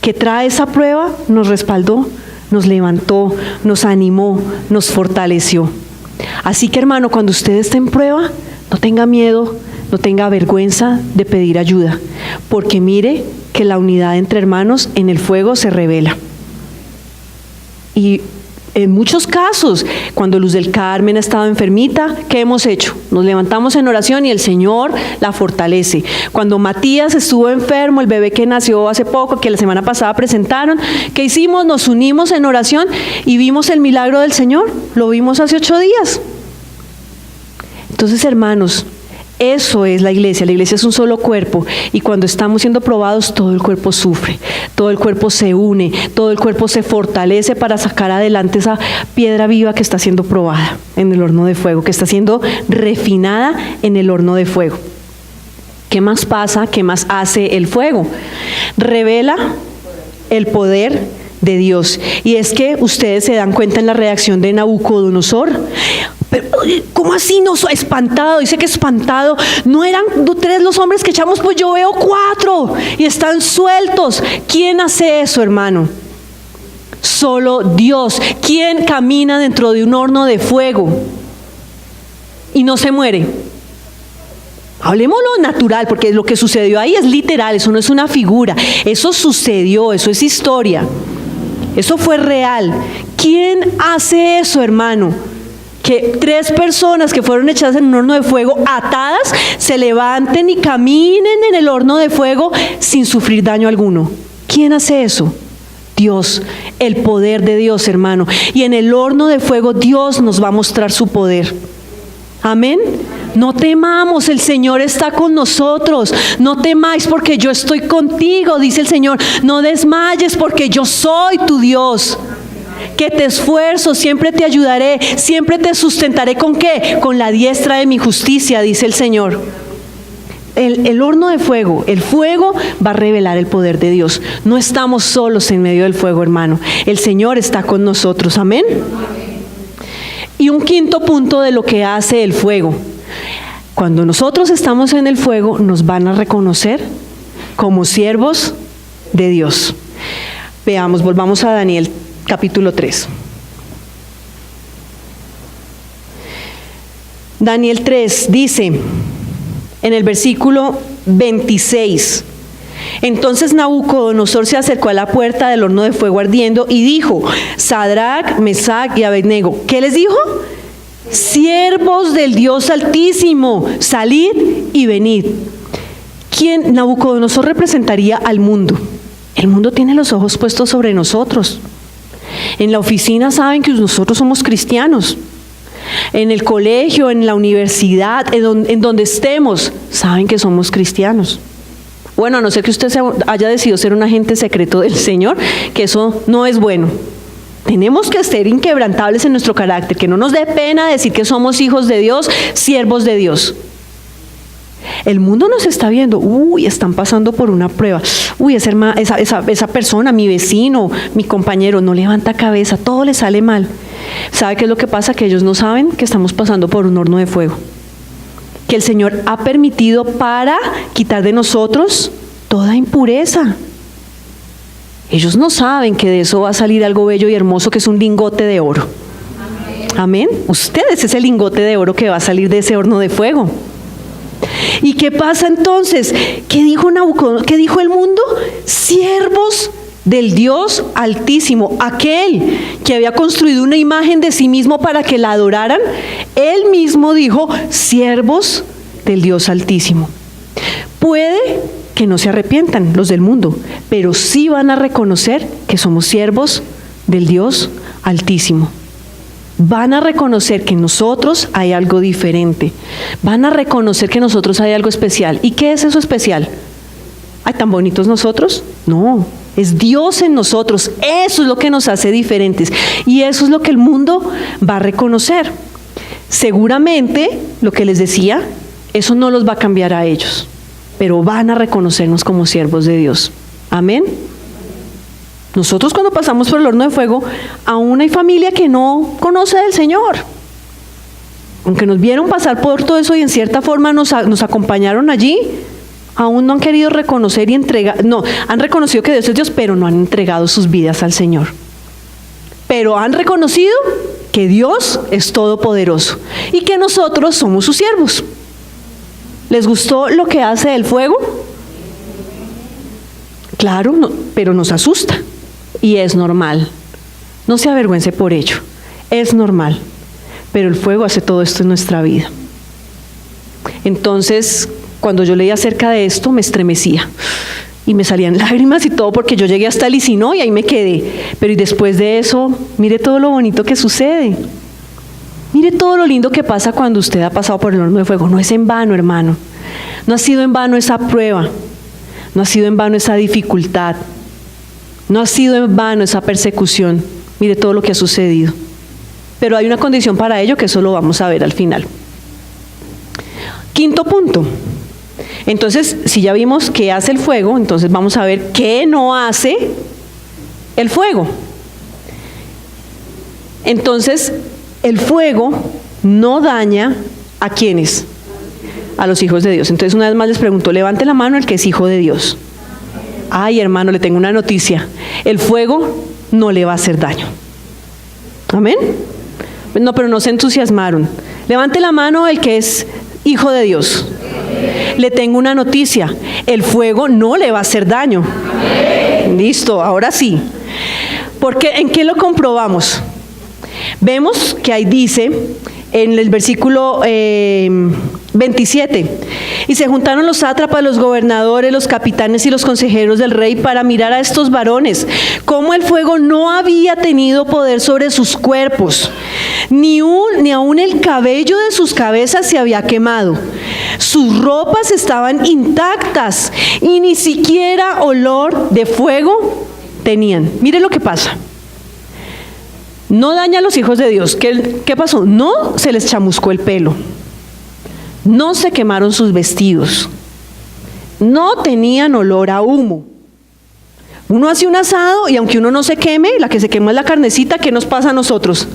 S1: que trae esa prueba nos respaldó, nos levantó, nos animó, nos fortaleció. Así que, hermano, cuando usted esté en prueba, no tenga miedo, no tenga vergüenza de pedir ayuda, porque mire que la unidad entre hermanos en el fuego se revela. Y en muchos casos, cuando Luz del Carmen ha estado enfermita, ¿qué hemos hecho? Nos levantamos en oración y el Señor la fortalece. Cuando Matías estuvo enfermo, el bebé que nació hace poco, que la semana pasada presentaron, ¿qué hicimos? Nos unimos en oración y vimos el milagro del Señor. Lo vimos hace 8 días. Entonces, hermanos, eso es la iglesia. La iglesia es un solo cuerpo y cuando estamos siendo probados, todo el cuerpo sufre, todo el cuerpo se une, todo el cuerpo se fortalece para sacar adelante esa piedra viva que está siendo probada en el horno de fuego, que está siendo refinada en el horno de fuego. ¿Qué más pasa? ¿Qué más hace el fuego? Revela el poder de Dios. Y es que ustedes se dan cuenta en la reacción de Nabucodonosor. Pero, ¿cómo así? No, espantado, dice que espantado. No eran 3 los hombres que echamos, pues yo veo 4 y están sueltos. ¿Quién hace eso, hermano? Solo Dios. ¿Quién camina dentro de un horno de fuego y no se muere? Hablemos lo natural, porque lo que sucedió ahí es literal, eso no es una figura. Eso sucedió, eso es historia. Eso fue real. ¿Quién hace eso, hermano? Que 3 personas que fueron echadas en un horno de fuego, atadas, se levanten y caminen en el horno de fuego sin sufrir daño alguno. ¿Quién hace eso? Dios, el poder de Dios, hermano. Y en el horno de fuego Dios nos va a mostrar su poder. Amén. No temamos, el Señor está con nosotros. No temáis porque yo estoy contigo, dice el Señor. No desmayes porque yo soy tu Dios. Que te esfuerzo, siempre te ayudaré, siempre te sustentaré. ¿Con qué? Con la diestra de mi justicia, dice el Señor. El horno de fuego, el fuego va a revelar el poder de Dios. No estamos solos en medio del fuego, hermano. El Señor está con nosotros. Amén. Y un quinto punto de lo que hace el fuego. Cuando nosotros estamos en el fuego, nos van a reconocer como siervos de Dios. Veamos, volvamos a Daniel capítulo 3. Daniel 3 dice en el versículo 26: entonces Nabucodonosor se acercó a la puerta del horno de fuego ardiendo y dijo: Sadrac, Mesac y Abednego. ¿Qué les dijo? Siervos del Dios Altísimo, salid y venid. ¿Quién? Nabucodonosor representaría al mundo. El mundo tiene los ojos puestos sobre nosotros. En la oficina saben que nosotros somos cristianos. En el colegio, en la universidad, en donde estemos, saben que somos cristianos. Bueno, a no ser que usted haya decidido ser un agente secreto del Señor, que eso no es bueno. Tenemos que ser inquebrantables en nuestro carácter, que no nos dé pena decir que somos hijos de Dios, siervos de Dios. El mundo nos está viendo, están pasando por una prueba. Esa persona, mi vecino, mi compañero, no levanta cabeza, todo le sale mal. ¿Sabe qué es lo que pasa? Que ellos no saben que estamos pasando por un horno de fuego, que el Señor ha permitido para quitar de nosotros toda impureza. Ellos no saben que de eso va a salir algo bello y hermoso, que es un lingote de oro. Amén. Ustedes es el lingote de oro que va a salir de ese horno de fuego. ¿Y qué pasa entonces? ¿Qué dijo Nabucodonosor? ¿Qué dijo el mundo? Siervos del Dios Altísimo, aquel que había construido una imagen de sí mismo para que la adoraran. Él mismo dijo: siervos del Dios Altísimo. Puede que no se arrepientan los del mundo, pero sí van a reconocer que somos siervos del Dios Altísimo. Van a reconocer que en nosotros hay algo diferente. Van a reconocer que en nosotros hay algo especial. ¿Y qué es eso especial? ¿Ay, tan bonitos nosotros? No, es Dios en nosotros. Eso es lo que nos hace diferentes. Y eso es lo que el mundo va a reconocer. Seguramente, lo que les decía, eso no los va a cambiar a ellos, pero van a reconocernos como siervos de Dios. Amén. Nosotros cuando pasamos por el horno de fuego, aún hay familia que no conoce del Señor. aunque nos vieron pasar por todo eso y en cierta forma nos acompañaron allí, aún no han querido reconocer y entregar, no, han reconocido que Dios es Dios, pero no han entregado sus vidas al Señor. Pero han reconocido que Dios es todopoderoso y que nosotros somos sus siervos. ¿Les gustó lo que hace el fuego? Claro, no, pero nos asusta y es normal. No se avergüence por ello, es normal. Pero el fuego hace todo esto en nuestra vida. Entonces, cuando yo leía acerca de esto, me estremecía. Y me salían lágrimas y todo, porque yo llegué hasta el Isinó y ahí me quedé. Pero y después de eso, mire todo lo bonito que sucede. Mire todo lo lindo que pasa cuando usted ha pasado por el horno de fuego. No es en vano, hermano. No ha sido en vano esa prueba. No ha sido en vano esa dificultad. No ha sido en vano esa persecución. Mire todo lo que ha sucedido. Pero hay una condición para ello que eso lo vamos a ver al final. Quinto punto. Entonces, si ya vimos qué hace el fuego, entonces vamos a ver qué no hace el fuego. Entonces, el fuego no daña ¿a quiénes? A los hijos de Dios. Entonces, una vez más les pregunto, levante la mano el que es hijo de Dios. Ay, hermano, le tengo una noticia. El fuego no le va a hacer daño. ¿Amén? No, pero no se entusiasmaron. Levante la mano el que es hijo de Dios. Le tengo una noticia. El fuego no le va a hacer daño. Listo, ahora sí. Porque ¿en qué lo comprobamos? Vemos que ahí dice en el versículo 27, y se juntaron los sátrapas, los gobernadores, los capitanes y los consejeros del rey para mirar a estos varones, cómo el fuego no había tenido poder sobre sus cuerpos, ni aun el cabello de sus cabezas se había quemado. Sus ropas estaban intactas y ni siquiera olor de fuego tenían. Mire lo que pasa. No daña a los hijos de Dios. ¿Qué pasó? No se les chamuscó el pelo. No se quemaron sus vestidos. No tenían olor a humo. Uno hace un asado y aunque uno no se queme, la que se quema es la carnecita. ¿Qué nos pasa a nosotros?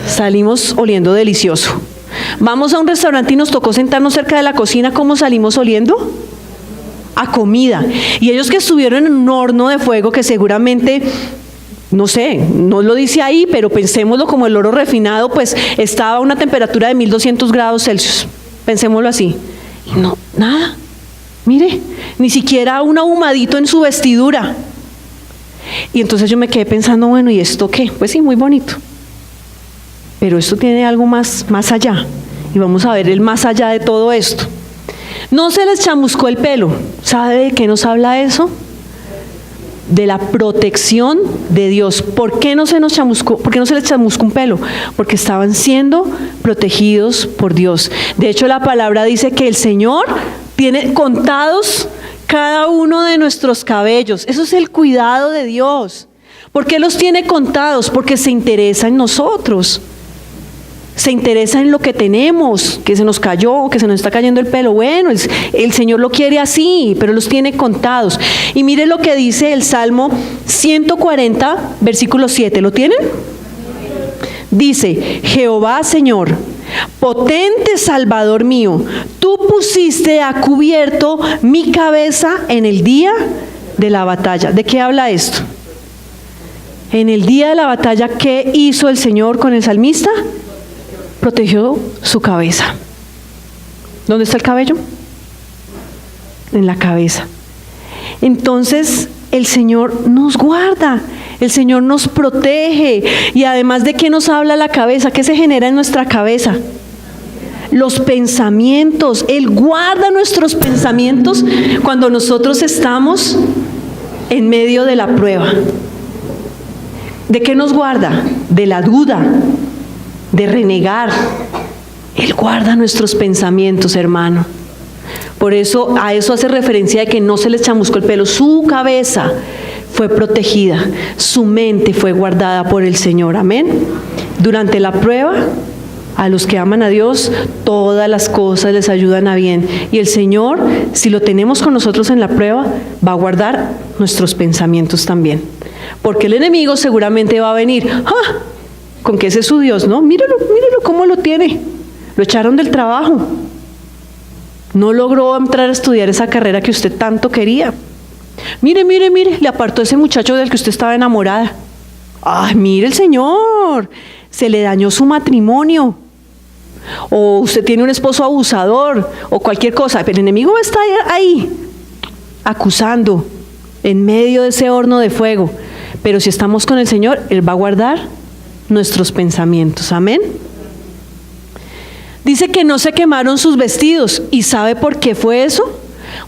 S1: Salimos oliendo delicioso. Vamos a un restaurante y nos tocó sentarnos cerca de la cocina. ¿Cómo salimos oliendo? A comida. Y ellos que estuvieron en un horno de fuego que seguramente, no sé, no lo dice ahí, pero pensémoslo como el oro refinado, pues estaba a una temperatura de 1200 grados Celsius. Pensémoslo así. Y no, nada. Mire, ni siquiera un ahumadito en su vestidura. Y entonces yo me quedé pensando, bueno, ¿y esto qué? Pues sí, muy bonito. Pero esto tiene algo más allá. Y vamos a ver el más allá de todo esto. No se les chamuscó el pelo. ¿Sabe de qué nos habla eso? De la protección de Dios. ¿Por qué no se nos chamuscó? ¿Por qué no se les chamuscó un pelo? Porque estaban siendo protegidos por Dios. De hecho, la palabra dice que el Señor tiene contados cada uno de nuestros cabellos. Eso es el cuidado de Dios. ¿Por qué los tiene contados? Porque se interesa en nosotros. Se interesa en lo que tenemos, que se nos cayó, que se nos está cayendo el pelo. Bueno, el Señor lo quiere así, pero los tiene contados. Y mire lo que dice el Salmo 140, versículo 7. ¿Lo tienen? Dice, Jehová, Señor, potente Salvador mío, tú pusiste a cubierto mi cabeza en el día de la batalla. ¿De qué habla esto? En el día de la batalla, ¿qué hizo el Señor con el salmista? Protegió su cabeza. ¿Dónde está el cabello? En la cabeza. Entonces el Señor nos guarda, el Señor nos protege. Y además, ¿de qué nos habla la cabeza? ¿Qué se genera en nuestra cabeza? Los pensamientos. Él guarda nuestros pensamientos cuando nosotros estamos en medio de la prueba. ¿De qué nos guarda? De la duda, de renegar. Él guarda nuestros pensamientos, hermano. Por eso, a eso hace referencia de que no se le chamuscó el pelo. Su cabeza fue protegida, su mente fue guardada por el Señor. Amén. Durante la prueba, a los que aman a Dios, todas las cosas les ayudan a bien. Y el Señor, si lo tenemos con nosotros en la prueba, va a guardar nuestros pensamientos también. Porque el enemigo seguramente va a venir, ¡ah!, con que ese es su Dios, ¿no? Míralo cómo lo tiene. Lo echaron del trabajo. No logró entrar a estudiar esa carrera que usted tanto quería. Mire, le apartó ese muchacho del que usted estaba enamorada. Ay, mire el Señor, se le dañó su matrimonio. O usted tiene un esposo abusador, o cualquier cosa. Pero el enemigo está ahí, acusando, en medio de ese horno de fuego. Pero si estamos con el Señor, Él va a guardar nuestros pensamientos. Amén. Dice que no se quemaron sus vestidos. ¿Y sabe por qué fue eso?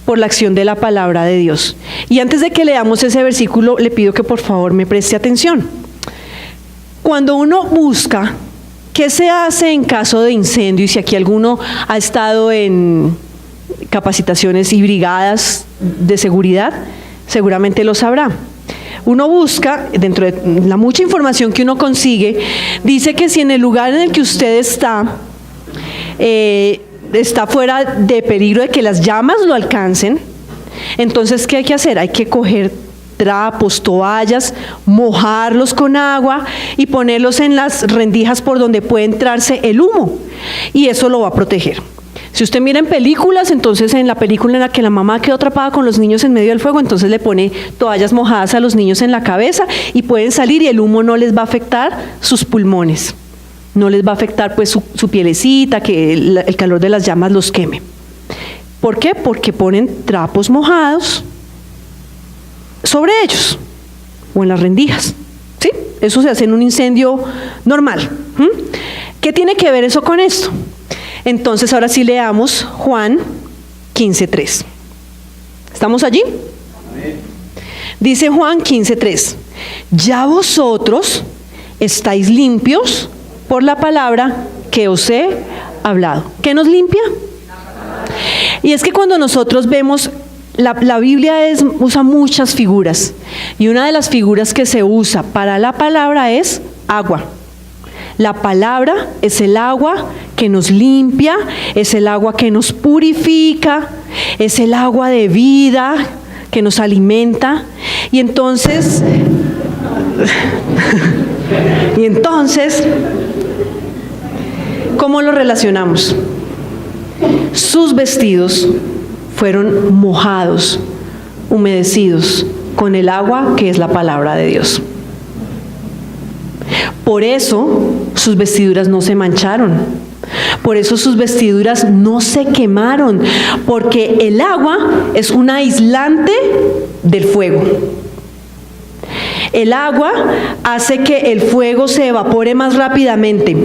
S1: Por la acción de la palabra de Dios. Y antes de que leamos ese versículo, le pido que por favor me preste atención. Cuando uno busca qué se hace en caso de incendio, y si aquí alguno ha estado en capacitaciones y brigadas de seguridad, seguramente lo sabrá. Uno busca, dentro de la mucha información que uno consigue, dice que si en el lugar en el que usted está fuera de peligro de que las llamas lo alcancen, entonces ¿qué hay que hacer? Hay que coger trapos, toallas, mojarlos con agua y ponerlos en las rendijas por donde puede entrarse el humo, y eso lo va a proteger. Si usted mira en películas, entonces en la película en la que la mamá quedó atrapada con los niños en medio del fuego, entonces le pone toallas mojadas a los niños en la cabeza y pueden salir y el humo no les va a afectar sus pulmones, no les va a afectar pues su pielecita, que el calor de las llamas los queme. ¿Por qué? Porque ponen trapos mojados sobre ellos o en las rendijas. ¿Sí? Eso se hace en un incendio normal. ¿Qué tiene que ver eso con esto? Entonces ahora sí leamos Juan 15:3. ¿Estamos allí? Amén. Dice Juan 15:3: ya vosotros estáis limpios por la palabra que os he hablado. ¿Qué nos limpia? Y es que cuando nosotros vemos, la Biblia usa muchas figuras, y una de las figuras que se usa para la palabra es agua. La palabra es el agua que nos limpia, es el agua que nos purifica, es el agua de vida que nos alimenta. Y entonces, ¿cómo lo relacionamos? Sus vestidos fueron mojados, humedecidos con el agua que es la palabra de Dios. Por eso sus vestiduras no se mancharon, por eso sus vestiduras no se quemaron, porque el agua es un aislante del fuego. El agua hace que el fuego se evapore más rápidamente.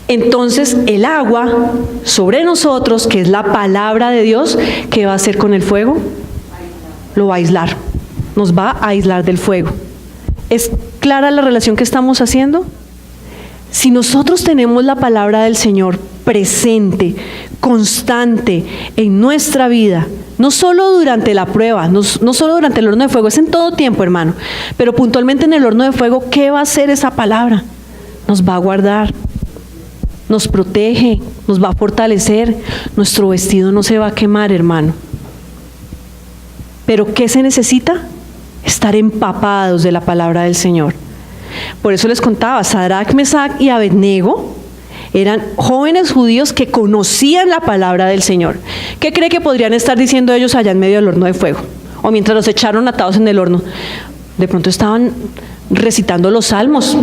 S1: Entonces el agua sobre nosotros, que es la palabra de Dios, ¿qué va a hacer con el fuego? Lo va a aislar, nos va a aislar del fuego. ¿Es clara la relación que estamos haciendo? Si nosotros tenemos la palabra del Señor presente, constante en nuestra vida, no solo durante la prueba, no solo durante el horno de fuego, es en todo tiempo, hermano, pero puntualmente en el horno de fuego, ¿qué va a hacer esa palabra? Nos va a guardar, nos protege, nos va a fortalecer, nuestro vestido no se va a quemar, hermano. ¿Pero qué se necesita? Estar empapados de la palabra del Señor. Por eso les contaba, Sadrach, Mesach y Abednego eran jóvenes judíos que conocían la palabra del Señor. ¿Qué cree que podrían estar diciendo ellos allá en medio del horno de fuego? O mientras los echaron atados en el horno. De pronto estaban recitando los salmos.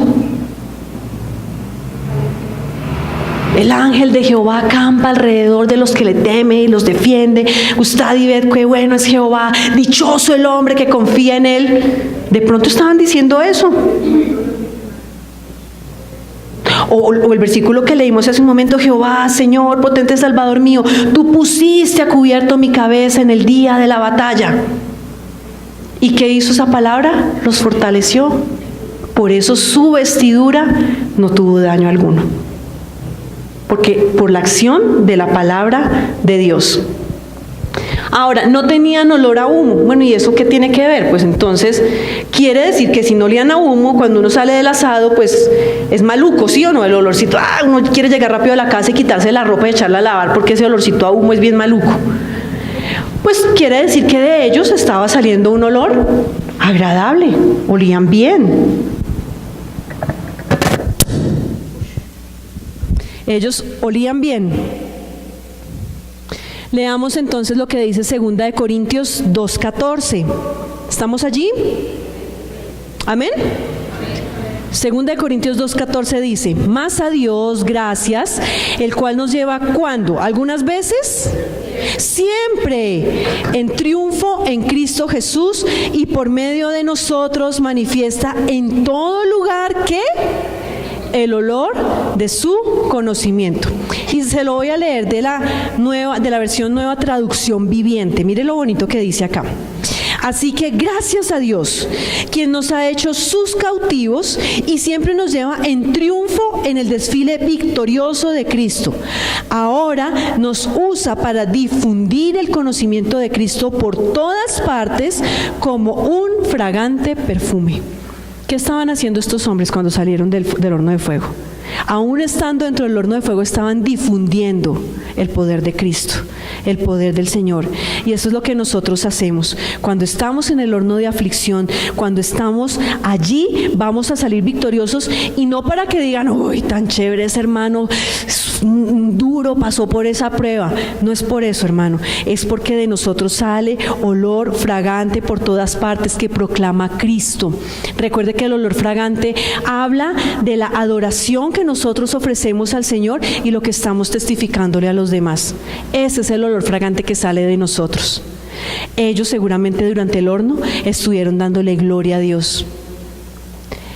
S1: El ángel de Jehová acampa alrededor de los que le temen y los defiende. Gustad y ved qué bueno es Jehová, dichoso el hombre que confía en él. De pronto estaban diciendo eso. O el versículo que leímos hace un momento: Jehová, Señor, potente Salvador mío, tú pusiste a cubierto mi cabeza en el día de la batalla. ¿Y qué hizo esa palabra? Los fortaleció. Por eso su vestidura no tuvo daño alguno. Porque por la acción de la palabra de Dios. Ahora, no tenían olor a humo. Bueno, ¿y eso qué tiene que ver? Pues entonces, quiere decir que si no olían a humo, cuando uno sale del asado, pues es maluco, ¿sí o no? El olorcito, uno quiere llegar rápido a la casa y quitarse la ropa y echarla a lavar, porque ese olorcito a humo es bien maluco. Pues quiere decir que de ellos estaba saliendo un olor agradable, olían bien. Ellos olían bien. Leamos entonces lo que dice 2 de Corintios 2:14. ¿Estamos allí? ¿Amén? 2 de Corintios 2:14 dice: más a Dios gracias, el cual nos lleva, ¿cuándo? ¿Algunas veces? Siempre en triunfo en Cristo Jesús, y por medio de nosotros manifiesta en todo lugar, ¿qué? El olor de su conocimiento. Y se lo voy a leer de la versión Nueva Traducción Viviente. Mire lo bonito que dice acá. Así que gracias a Dios, quien nos ha hecho sus cautivos y siempre nos lleva en triunfo en el desfile victorioso de Cristo. Ahora nos usa para difundir el conocimiento de Cristo por todas partes como un fragante perfume. ¿Qué estaban haciendo estos hombres cuando salieron del horno de fuego? Aún estando dentro del horno de fuego, estaban difundiendo el poder de Cristo, el poder del Señor. Y eso es lo que nosotros hacemos. Cuando estamos en el horno de aflicción, cuando estamos allí, vamos a salir victoriosos, y no para que digan: uy, tan chévere ese hermano, duro, pasó por esa prueba. No es por eso, hermano, es porque de nosotros sale olor fragante por todas partes que proclama Cristo. Recuerde que el olor fragante habla de la adoración que nosotros ofrecemos al Señor y lo que estamos testificándole a los demás. Ese es el olor fragante que sale de nosotros. Ellos seguramente durante el horno estuvieron dándole gloria a Dios.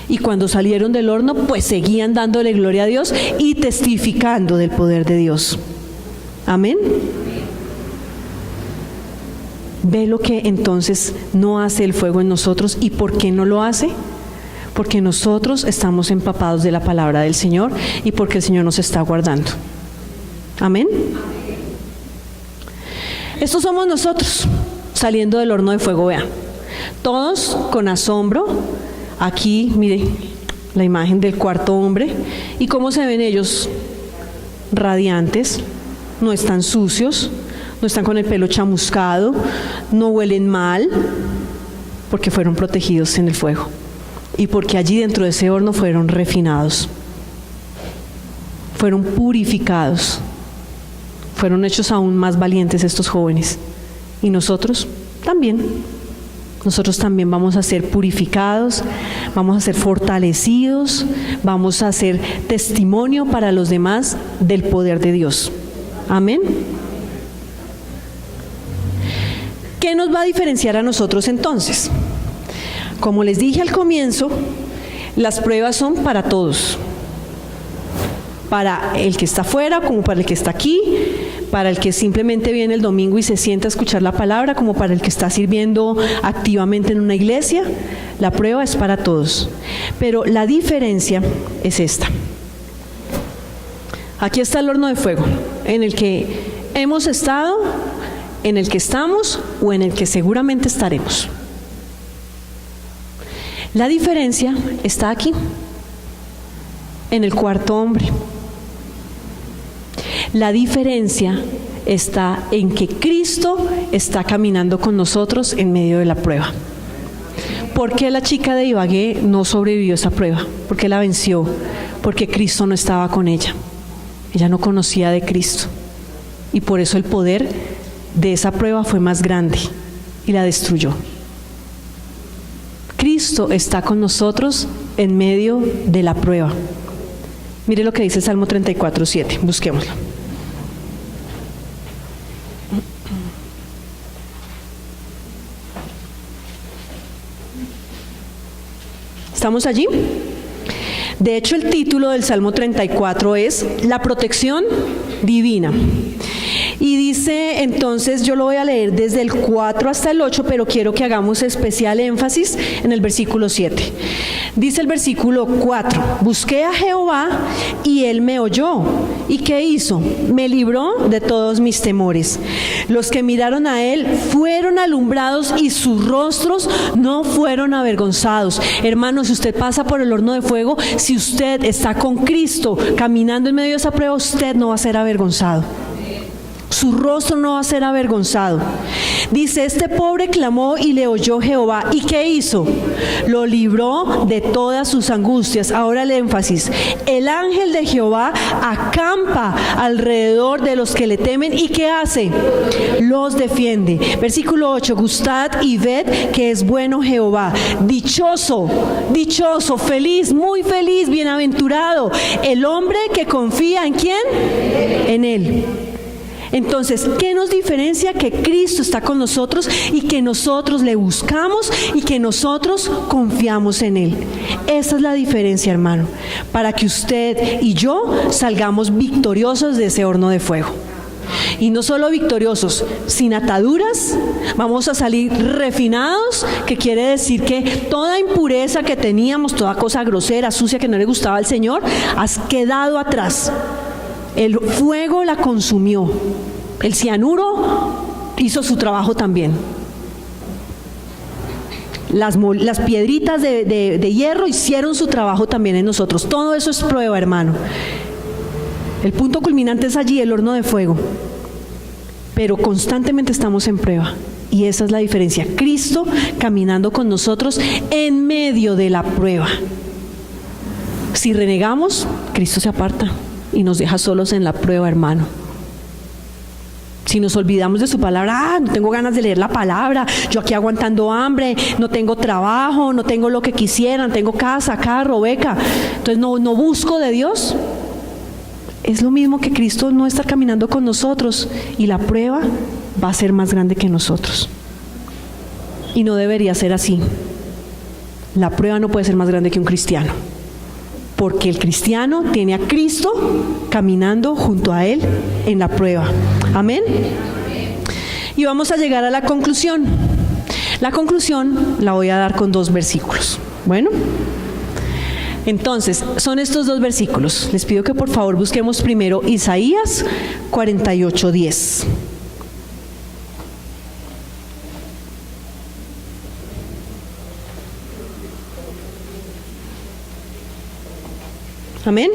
S1: Y cuando salieron del horno, pues seguían dándole gloria a Dios y testificando del poder de Dios. Amén. Ve lo que entonces no hace el fuego en nosotros. ¿Y por qué no lo hace? Porque nosotros estamos empapados de la palabra del Señor y porque el Señor nos está guardando. Amén. Estos somos nosotros saliendo del horno de fuego. Vean, todos con asombro. Aquí, mire la imagen del cuarto hombre. ¿Y cómo se ven ellos? Radiantes, no están sucios, no están con el pelo chamuscado, no huelen mal, porque fueron protegidos en el fuego. Y porque allí dentro de ese horno fueron refinados, fueron purificados, fueron hechos aún más valientes estos jóvenes. Y nosotros también. Nosotros también vamos a ser purificados, vamos a ser fortalecidos, vamos a ser testimonio para los demás del poder de Dios. Amén. ¿Qué nos va a diferenciar a nosotros entonces? Como les dije al comienzo, las pruebas son para todos. Para el que está afuera, como para el que está aquí, para el que simplemente viene el domingo y se sienta a escuchar la palabra, como para el que está sirviendo activamente en una iglesia. La prueba es para todos. Pero la diferencia es esta. Aquí está el horno de fuego, en el que hemos estado, en el que estamos o en el que seguramente estaremos. La diferencia está aquí, en el cuarto hombre. La diferencia está en que Cristo está caminando con nosotros en medio de la prueba. ¿Por qué la chica de Ibagué no sobrevivió a esa prueba? ¿Por qué la venció? Porque Cristo no estaba con ella. Ella no conocía de Cristo. Y por eso el poder de esa prueba fue más grande y la destruyó. Cristo está con nosotros en medio de la prueba. Mire lo que dice Salmo 34:7. Busquémoslo. ¿Estamos allí? De hecho, el título del Salmo 34 es La protección divina. Y dice, entonces, yo lo voy a leer desde el 4 hasta el 8, pero quiero que hagamos especial énfasis en el versículo 7. Dice el versículo 4, busqué a Jehová y Él me oyó. ¿Y qué hizo? Me libró de todos mis temores. Los que miraron a Él fueron alumbrados y sus rostros no fueron avergonzados. Hermanos, si usted pasa por el horno de fuego, si usted está con Cristo caminando en medio de esa prueba, usted no va a ser avergonzado. su rostro no va a ser avergonzado. Dice, este pobre clamó y le oyó Jehová. ¿Y qué hizo? Lo libró de todas sus angustias. Ahora el énfasis. El ángel de Jehová acampa alrededor de los que le temen. ¿Y qué hace? Los defiende. Versículo 8. Gustad y ved que es bueno Jehová. Dichoso, dichoso, feliz, muy feliz, bienaventurado el hombre que confía ¿en quién? En Él. Entonces, ¿qué nos diferencia? Que Cristo está con nosotros y que nosotros le buscamos y que nosotros confiamos en Él. Esa es la diferencia, hermano, para que usted y yo salgamos victoriosos de ese horno de fuego. Y no solo victoriosos, sin ataduras, vamos a salir refinados, que quiere decir que toda impureza que teníamos, toda cosa grosera, sucia que no le gustaba al Señor, has quedado atrás. El fuego la consumió. El cianuro hizo su trabajo también. Las piedritas de hierro hicieron su trabajo también en nosotros. Todo eso es prueba, hermano. El punto culminante es allí, el horno de fuego. Pero constantemente estamos en prueba. Y esa es la diferencia. Cristo caminando con nosotros en medio de la prueba. Si renegamos, Cristo se aparta y nos deja solos en la prueba, hermano. Si nos olvidamos de su palabra, no tengo ganas de leer la palabra, yo aquí aguantando hambre, no tengo trabajo, no tengo lo que quisiera, no tengo casa, carro, beca, entonces no busco de Dios. Es lo mismo que Cristo no está caminando con nosotros y la prueba va a ser más grande que nosotros. Y no debería ser así. La prueba no puede ser más grande que un cristiano. Porque el cristiano tiene a Cristo caminando junto a él en la prueba. Amén. Y vamos a llegar a la conclusión. La conclusión la voy a dar con 2 versículos. Bueno, entonces son estos 2 versículos. Les pido que por favor busquemos primero Isaías 48:10. Amén.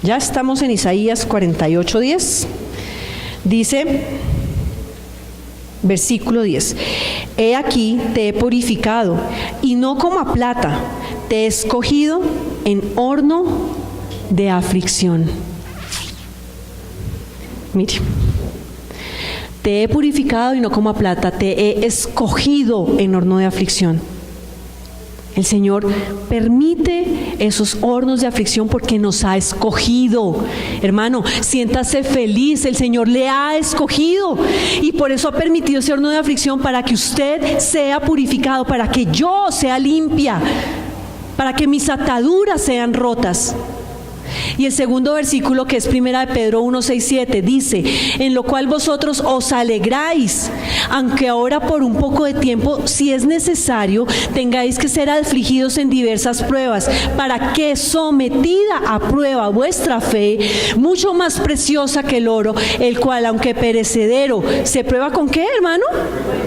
S1: Ya estamos en Isaías 48:10. Dice, versículo 10. He aquí te he purificado, y no como a plata, te he escogido en horno de aflicción. Mire, te he purificado y no como a plata, te he escogido en horno de aflicción. El Señor permite esos hornos de aflicción porque nos ha escogido. Hermano, siéntase feliz, el Señor le ha escogido y por eso ha permitido ese horno de aflicción, para que usted sea purificado, para que yo sea limpia, para que mis ataduras sean rotas. Y el segundo versículo, que es 1 de Pedro 1:6-7, dice, en lo cual vosotros os alegráis, aunque ahora por un poco de tiempo, si es necesario, tengáis que ser afligidos en diversas pruebas, para que, sometida a prueba vuestra fe, mucho más preciosa que el oro, el cual, aunque perecedero, se prueba ¿con qué, hermano?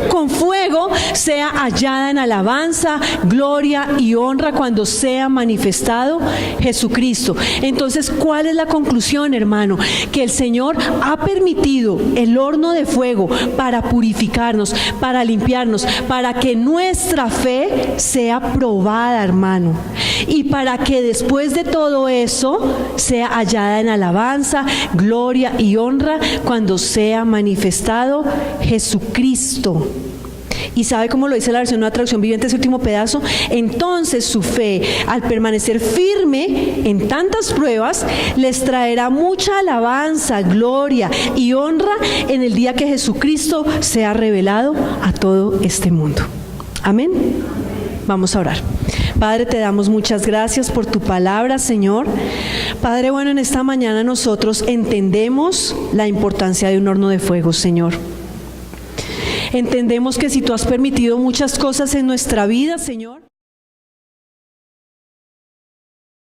S1: Con fuego, sea hallada en alabanza, gloria y honra cuando sea manifestado Jesucristo. Entonces, ¿cuál es la conclusión, hermano? Que el Señor ha permitido el horno de fuego para purificarnos, para limpiarnos, para que nuestra fe sea probada, hermano. Y para que después de todo eso sea hallada en alabanza, gloria y honra cuando sea manifestado Jesucristo. ¿Y sabe cómo lo dice la versión Nueva Traducción Viviente, ese último pedazo? Entonces su fe, al permanecer firme en tantas pruebas, les traerá mucha alabanza, gloria y honra en el día que Jesucristo sea revelado a todo este mundo. Amén. Vamos a orar. Padre, te damos muchas gracias por tu palabra, Señor. Padre bueno, en esta mañana nosotros entendemos la importancia de un horno de fuego, Señor. Entendemos que si tú has permitido muchas cosas en nuestra vida, Señor,